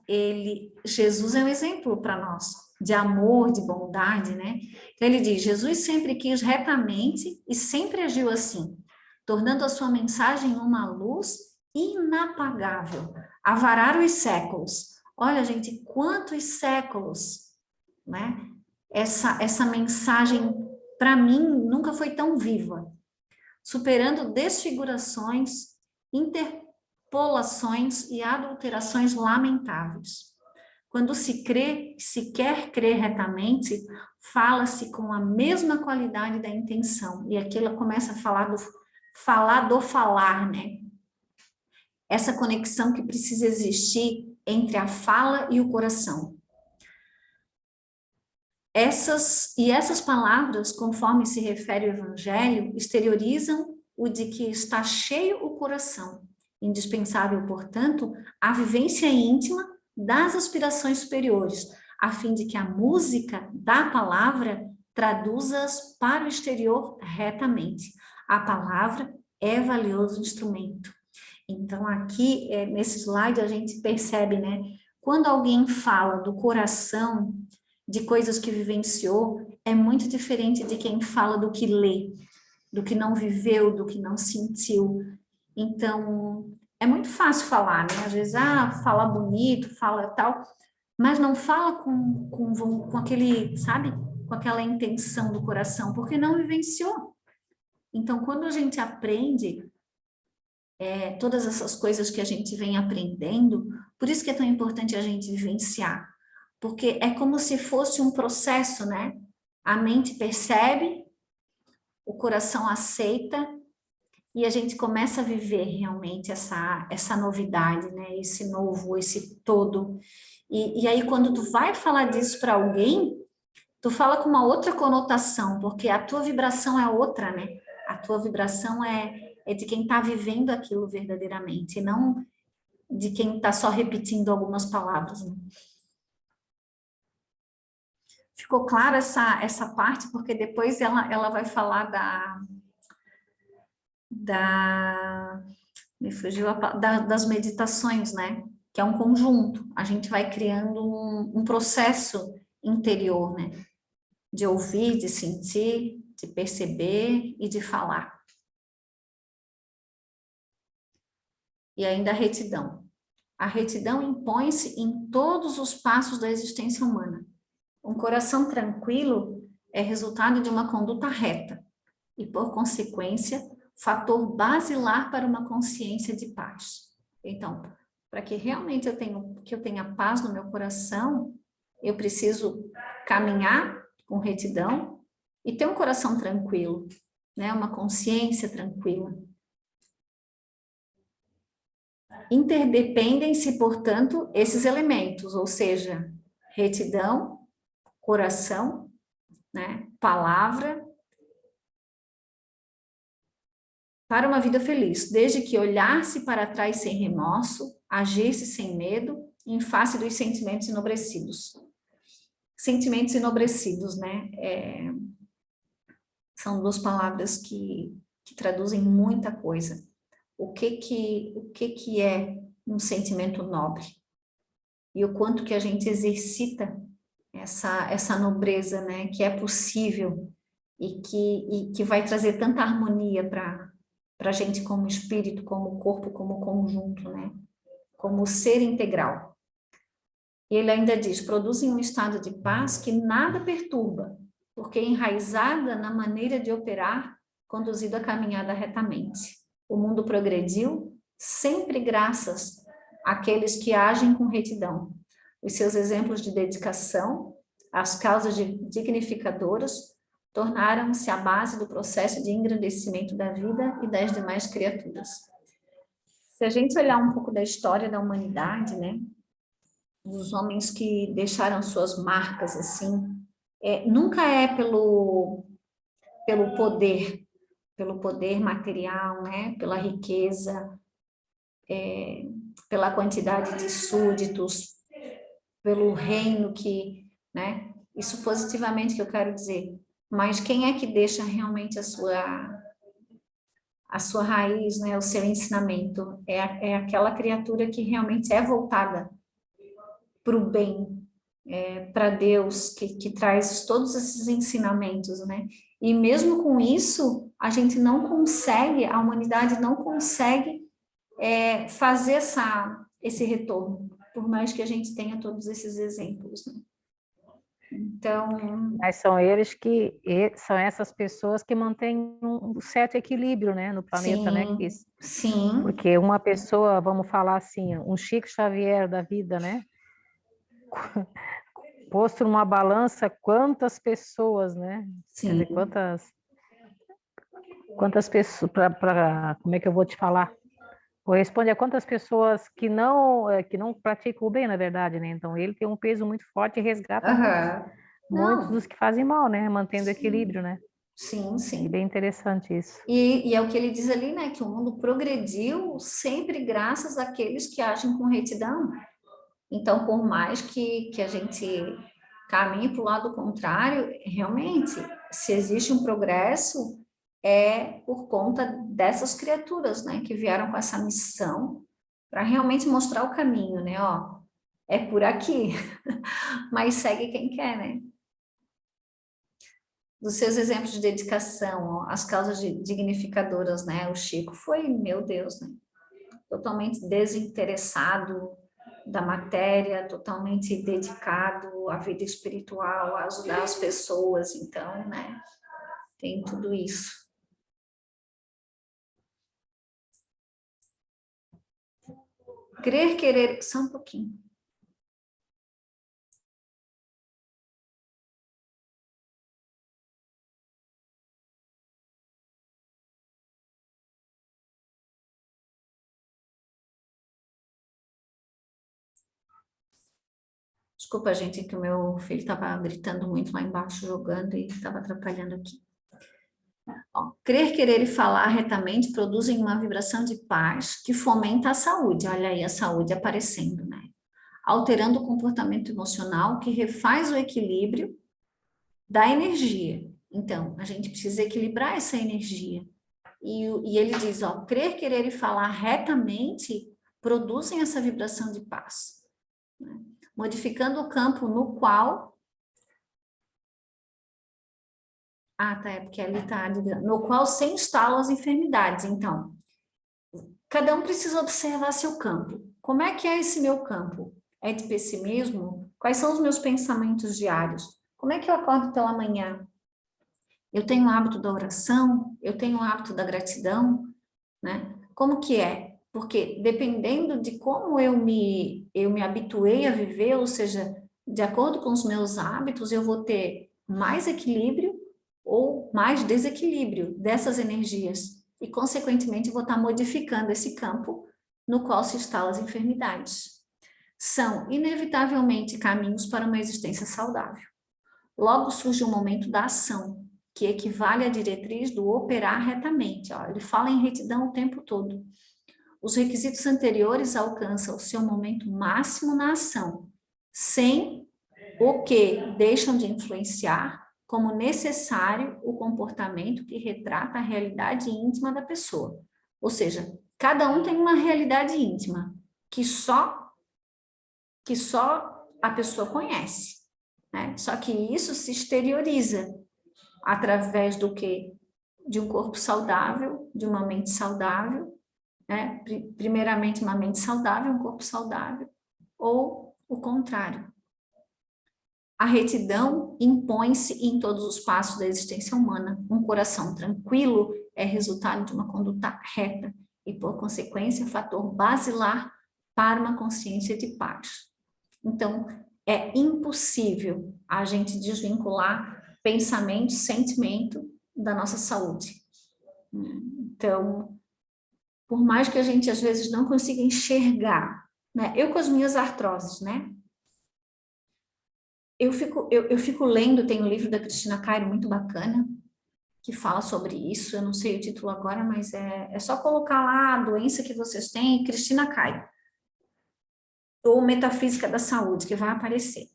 Jesus é um exemplo para nós, de amor, de bondade, né? Então, ele diz, Jesus sempre quis retamente e sempre agiu assim, tornando a sua mensagem uma luz inapagável, a varar os séculos. Olha, gente, quantos séculos, né? Essa mensagem, para mim, nunca foi tão viva, superando desfigurações, interpolações e adulterações lamentáveis. Quando se quer crer retamente, fala-se com a mesma qualidade da intenção. E aqui ela começa a falar do falar, né? Essa conexão que precisa existir entre a fala e o coração. Essas palavras, conforme se refere o Evangelho, exteriorizam o de que está cheio o coração. Indispensável, portanto, a vivência íntima das aspirações superiores, a fim de que a música da palavra traduza-as para o exterior retamente. A palavra é valioso instrumento. Então, aqui, nesse slide, a gente percebe, né? Quando alguém fala do coração, de coisas que vivenciou, é muito diferente de quem fala do que lê, do que não viveu, do que não sentiu. Então, é muito fácil falar, né? Às vezes, fala bonito, fala tal, mas não fala com aquele, sabe? Com aquela intenção do coração, porque não vivenciou. Então, quando a gente aprende todas essas coisas que a gente vem aprendendo, por isso que é tão importante a gente vivenciar. Porque é como se fosse um processo, né? A mente percebe, o coração aceita, e a gente começa a viver realmente essa novidade, né? Esse novo, esse todo. E aí, quando tu vai falar disso para alguém, tu fala com uma outra conotação, porque a tua vibração é outra, né? A tua vibração é de quem está vivendo aquilo verdadeiramente, e não de quem está só repetindo algumas palavras, né? Ficou clara essa parte, porque depois ela vai falar me fugiu das meditações, né? Que é um conjunto. A gente vai criando um processo interior, né? De ouvir, de sentir, de perceber e de falar. E ainda a retidão. A retidão impõe-se em todos os passos da existência humana. Um coração tranquilo é resultado de uma conduta reta e, por consequência, fator basilar para uma consciência de paz. Então, para que realmente eu tenha paz no meu coração, eu preciso caminhar com retidão e ter um coração tranquilo, né? Uma consciência tranquila. Interdependem-se, portanto, esses elementos, ou seja, retidão, coração, né? Palavra, para uma vida feliz, desde que olhar-se para trás sem remorso, agir-se sem medo, em face dos sentimentos enobrecidos. Sentimentos enobrecidos, né? São duas palavras que traduzem muita coisa. O que é um sentimento nobre? E o quanto que a gente exercita essa nobreza, né? Que é possível e que vai trazer tanta harmonia para a gente como espírito, como corpo, como conjunto, né? Como ser integral. E ele ainda diz, produzem um estado de paz que nada perturba, porque é enraizada na maneira de operar, conduzido a caminhada retamente. O mundo progrediu sempre graças àqueles que agem com retidão. Os seus exemplos de dedicação, as causas dignificadoras, tornaram-se a base do processo de engrandecimento da vida e das demais criaturas. Se a gente olhar um pouco da história da humanidade, né, os homens que deixaram suas marcas, assim, nunca é pelo poder, pelo poder material, né? Pela riqueza, pela quantidade de súditos, pelo reino que, né? Isso positivamente que eu quero dizer. Mas quem é que deixa realmente a sua raiz, né? O seu ensinamento? É aquela criatura que realmente é voltada para o bem, para Deus, que traz todos esses ensinamentos, né? E mesmo com isso, a gente não consegue, a humanidade não consegue fazer esse retorno, por mais que a gente tenha todos esses exemplos, né? Então... Mas são essas pessoas que mantêm um certo equilíbrio, né, no planeta, né, Cris? Sim. Porque uma pessoa, vamos falar assim, um Chico Xavier da vida, né? Posto numa balança, quantas pessoas, né? Sim. Quer dizer, quantas pessoas, como é que eu vou te falar? Corresponde a quantas pessoas que não praticam o bem, na verdade, né? Então, ele tem um peso muito forte e resgata muitos dos que fazem mal, né? Mantendo o equilíbrio, né? Sim, sim. E bem interessante isso. E é o que ele diz ali, né? Que o mundo progrediu sempre graças àqueles que agem com retidão. Então, por mais que a gente caminhe para o lado contrário, realmente, se existe um progresso, é por conta dessas criaturas, né? Que vieram com essa missão para realmente mostrar o caminho, né? Ó, é por aqui, mas segue quem quer, né? Dos seus exemplos de dedicação, ó, as causas dignificadoras, né? O Chico foi, meu Deus, né? Totalmente desinteressado da matéria, totalmente dedicado à vida espiritual, a ajudar as pessoas, então, né? Tem tudo isso. Crer, querer, só um pouquinho. Desculpa, gente, que o meu filho estava gritando muito lá embaixo, jogando e estava atrapalhando aqui. Ó, crer, querer e falar retamente produzem uma vibração de paz que fomenta a saúde. Olha aí a saúde aparecendo, né? Alterando o comportamento emocional que refaz o equilíbrio da energia. Então, a gente precisa equilibrar essa energia. E ele diz, ó, crer, querer e falar retamente produzem essa vibração de paz, né? Modificando o campo no qual... Ah, tá, é porque ali tá, no qual se instalam as enfermidades. Então, cada um precisa observar seu campo. Como é que é esse meu campo? É de pessimismo? Quais são os meus pensamentos diários? Como é que eu acordo pela manhã? Eu tenho o hábito da oração? Eu tenho o hábito da gratidão? Né? Como que é? Porque dependendo de como eu me habituei a viver, ou seja, de acordo com os meus hábitos, eu vou ter mais equilíbrio ou mais desequilíbrio dessas energias. E, consequentemente, vou estar modificando esse campo no qual se instalam as enfermidades. São, inevitavelmente, caminhos para uma existência saudável. Logo surge o momento da ação, que equivale à diretriz do operar retamente. Ó, ele fala em retidão o tempo todo. Os requisitos anteriores alcançam o seu momento máximo na ação, sem o que deixam de influenciar como necessário o comportamento que retrata a realidade íntima da pessoa. Ou seja, cada um tem uma realidade íntima que só a pessoa conhece, né? Só que isso se exterioriza através do quê? De um corpo saudável, de uma mente saudável, né? Primeiramente uma mente saudável, um corpo saudável, ou o contrário. A retidão impõe-se em todos os passos da existência humana. Um coração tranquilo é resultado de uma conduta reta e, por consequência, fator basilar para uma consciência de paz. Então, é impossível a gente desvincular pensamento, sentimento da nossa saúde. Então, por mais que a gente às vezes não consiga enxergar, né? Eu com as minhas artroses, né? Eu fico lendo, tem um livro da Cristina Cairo muito bacana, que fala sobre isso, eu não sei o título agora, mas é só colocar lá a doença que vocês têm, Cristina Caio, ou Metafísica da Saúde, que vai aparecer.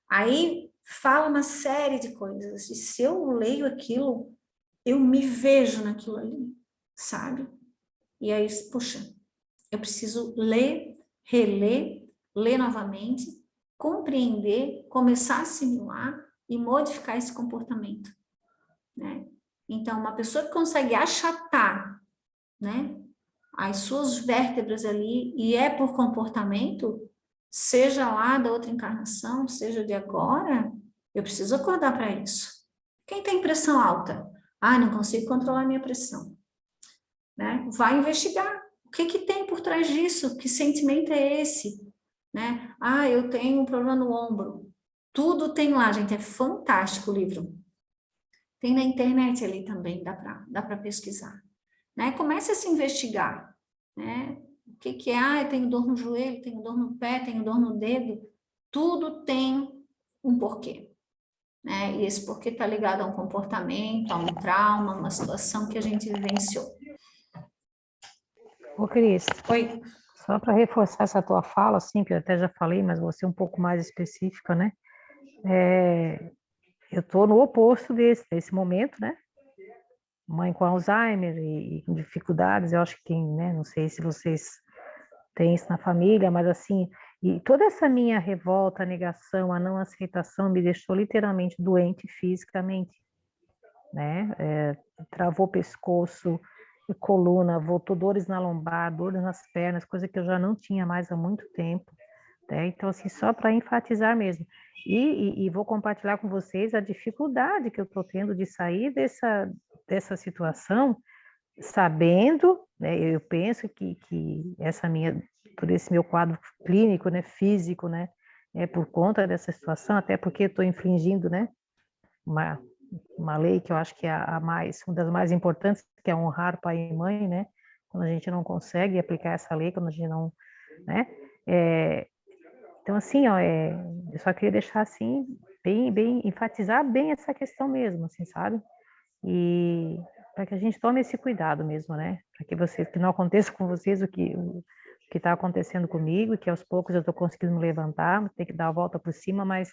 Aí fala uma série de coisas, e se eu leio aquilo, eu me vejo naquilo ali, sabe? E aí, puxa, eu preciso ler, reler, ler novamente, compreender, começar a assimilar e modificar esse comportamento, né? Então, uma pessoa que consegue achatar, né, as suas vértebras ali, e é por comportamento, seja lá da outra encarnação, seja de agora, eu preciso acordar para isso. Quem tem pressão alta? Ah, não consigo controlar minha pressão, né? Vai investigar. O que que tem por trás disso? Que sentimento é esse? Né? Ah, eu tenho um problema no ombro. Tudo tem lá, gente, é fantástico o livro. Tem na internet ali também, dá para pesquisar. Né? Comece a se investigar, né? O que que é? Ah, eu tenho dor no joelho, tenho dor no pé, tenho dor no dedo. Tudo tem um porquê, né? E esse porquê está ligado a um comportamento, a um trauma, uma situação que a gente vivenciou. Ô, Cris, Oi? só para reforçar essa tua fala, assim, que eu até já falei, mas vou ser um pouco mais específica, né? Eu estou no oposto desse momento, né? Mãe com Alzheimer e com dificuldades, eu acho que tem, né? Não sei se vocês têm isso na família, mas assim, e toda essa minha revolta, a negação, a não aceitação me deixou literalmente doente fisicamente, né? Travou o pescoço, coluna, voltou dores na lombar, dores nas pernas, coisa que eu já não tinha mais há muito tempo, né? Então, assim, só para enfatizar mesmo. E vou compartilhar com vocês a dificuldade que eu estou tendo de sair dessa situação, sabendo, né, eu penso que por esse meu quadro clínico, né, físico, né, por conta dessa situação, até porque estou infringindo, né, uma lei que eu acho que é uma das mais importantes, que é honrar pai e mãe, né, quando a gente não consegue aplicar essa lei, quando a gente não, né, então assim, ó, eu só queria deixar assim, bem, enfatizar bem essa questão mesmo, assim, sabe, e para que a gente tome esse cuidado mesmo, né, para que não aconteça com vocês o que está acontecendo comigo, e que aos poucos eu estou conseguindo me levantar, ter que dar a volta por cima, mas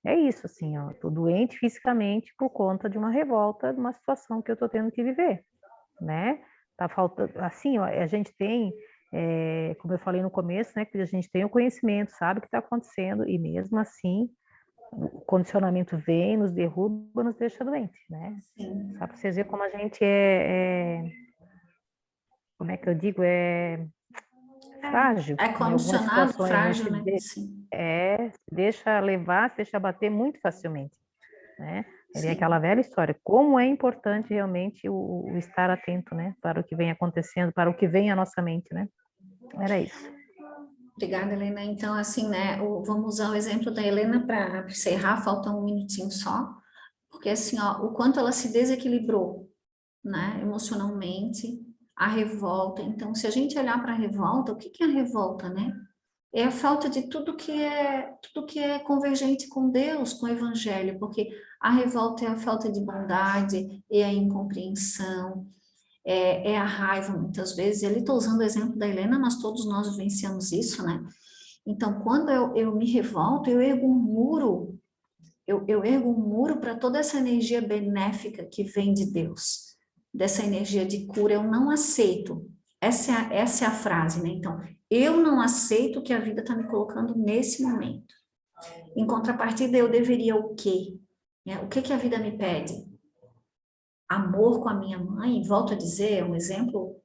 é isso, assim, ó, estou doente fisicamente por conta de uma revolta, de uma situação que eu estou tendo que viver, né? Tá faltando, assim, ó, a gente tem, como eu falei no começo, né, que a gente tem o conhecimento, sabe o que está acontecendo, e mesmo assim, o condicionamento vem, nos derruba, nos deixa doente, né? Sim. Só para vocês verem como a gente como é que eu digo, frágil. É Em algumas condicionado, situações a frágil, gente né? Sim. se deixa levar, se deixa bater muito facilmente, né? É Sim. aquela velha história, como é importante realmente o estar atento, né? Para o que vem acontecendo, para o que vem à nossa mente, né? Era isso. Obrigada, Helena. Então, assim, né, vamos usar o exemplo da Helena para encerrar, falta um minutinho só, porque assim, ó, o quanto ela se desequilibrou, né, emocionalmente, a revolta. Então, se a gente olhar para a revolta, o que que é a revolta, né? É a falta de tudo que é convergente com Deus, com o Evangelho, porque a revolta é a falta de bondade, é a incompreensão, é a raiva, muitas vezes. Ele está usando o exemplo da Helena, mas todos nós vivenciamos isso, né? Então, quando eu me revolto, eu ergo um muro, eu ergo um muro para toda essa energia benéfica que vem de Deus, dessa energia de cura, eu não aceito. Essa é a frase, né? Então, eu não aceito o que a vida está me colocando nesse momento. Em contrapartida, eu deveria o quê? O que que a vida me pede? Amor com a minha mãe, volto a dizer, um exemplo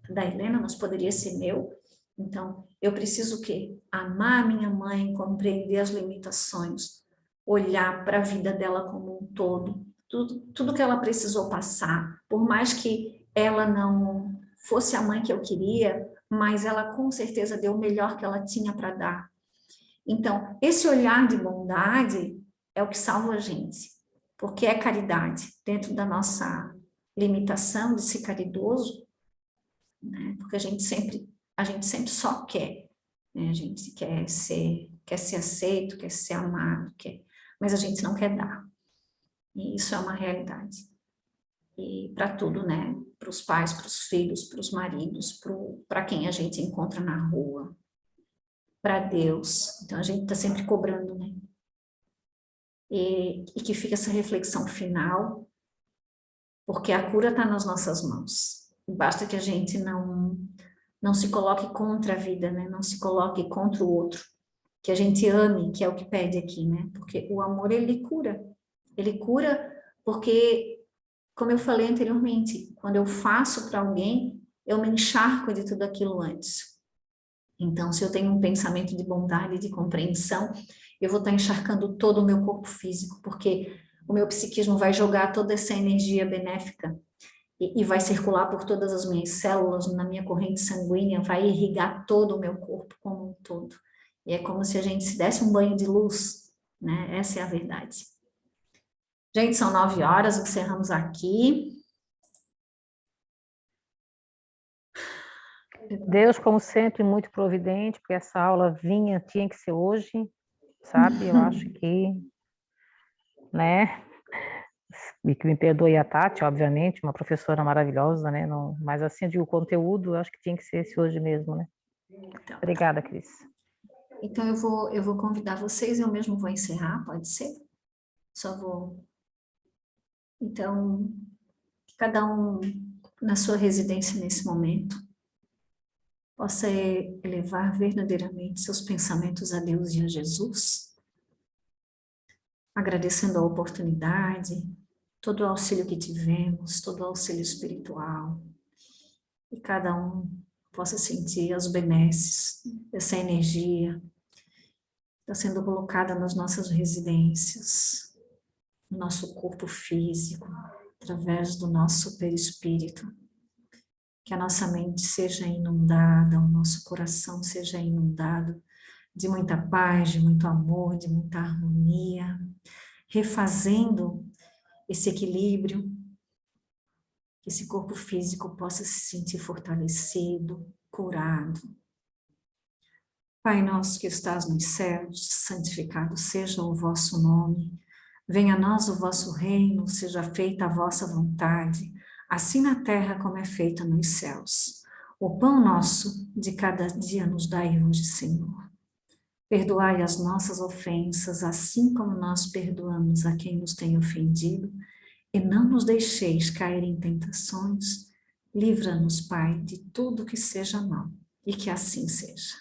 da Helena, mas poderia ser meu. Então, eu preciso o quê? Amar a minha mãe, compreender as limitações, olhar para a vida dela como um todo, tudo que ela precisou passar, por mais que ela não fosse a mãe que eu queria, mas ela com certeza deu o melhor que ela tinha para dar. Então, esse olhar de bondade é o que salva a gente, porque é caridade, dentro da nossa limitação de ser caridoso, né? Porque a gente sempre só quer, né? A gente quer ser aceito, quer ser amado, mas a gente não quer dar. E isso é uma realidade. e para tudo, né? Para os pais, para os filhos, para os maridos, para quem a gente encontra na rua, para Deus. Então a gente está sempre cobrando, né? E que fica essa reflexão final, porque a cura está nas nossas mãos. Basta que a gente não se coloque contra a vida, né? Não se coloque contra o outro. Que a gente ame, que é o que pede aqui, né? Porque o amor, ele cura. Ele cura porque, como eu falei anteriormente, quando eu faço para alguém, eu me encharco de tudo aquilo antes. Então, se eu tenho um pensamento de bondade, de compreensão, eu vou estar encharcando todo o meu corpo físico, porque o meu psiquismo vai jogar toda essa energia benéfica e vai circular por todas as minhas células, na minha corrente sanguínea, vai irrigar todo o meu corpo como um todo. E é como se a gente se desse um banho de luz, né? Essa é a verdade. Gente, são 9 horas, encerramos aqui. Deus, como sempre, muito providente, porque essa aula tinha que ser hoje, sabe? Eu acho que, né? E que me perdoe a Tati, obviamente, uma professora maravilhosa, né? Não, mas assim, eu digo, o conteúdo, eu acho que tinha que ser esse hoje mesmo, né? Então, Obrigada, Cris. Então eu vou convidar vocês, eu mesmo vou encerrar, pode ser? Só vou. Então, cada um na sua residência nesse momento possa elevar verdadeiramente seus pensamentos a Deus e a Jesus, agradecendo a oportunidade, todo o auxílio que tivemos, todo o auxílio espiritual, e cada um possa sentir as benesses dessa energia que está sendo colocada nas nossas residências, no nosso corpo físico, através do nosso perispírito, que a nossa mente seja inundada, o nosso coração seja inundado de muita paz, de muito amor, de muita harmonia, refazendo esse equilíbrio, que esse corpo físico possa se sentir fortalecido, curado. Pai nosso que estás nos céus, santificado seja o vosso nome. Venha a nós o vosso reino, seja feita a vossa vontade, assim na terra como é feita nos céus. O pão nosso de cada dia nos dai hoje, Senhor. Perdoai as nossas ofensas, assim como nós perdoamos a quem nos tem ofendido, e não nos deixeis cair em tentações. Livra-nos, Pai, de tudo que seja mal, e que assim seja.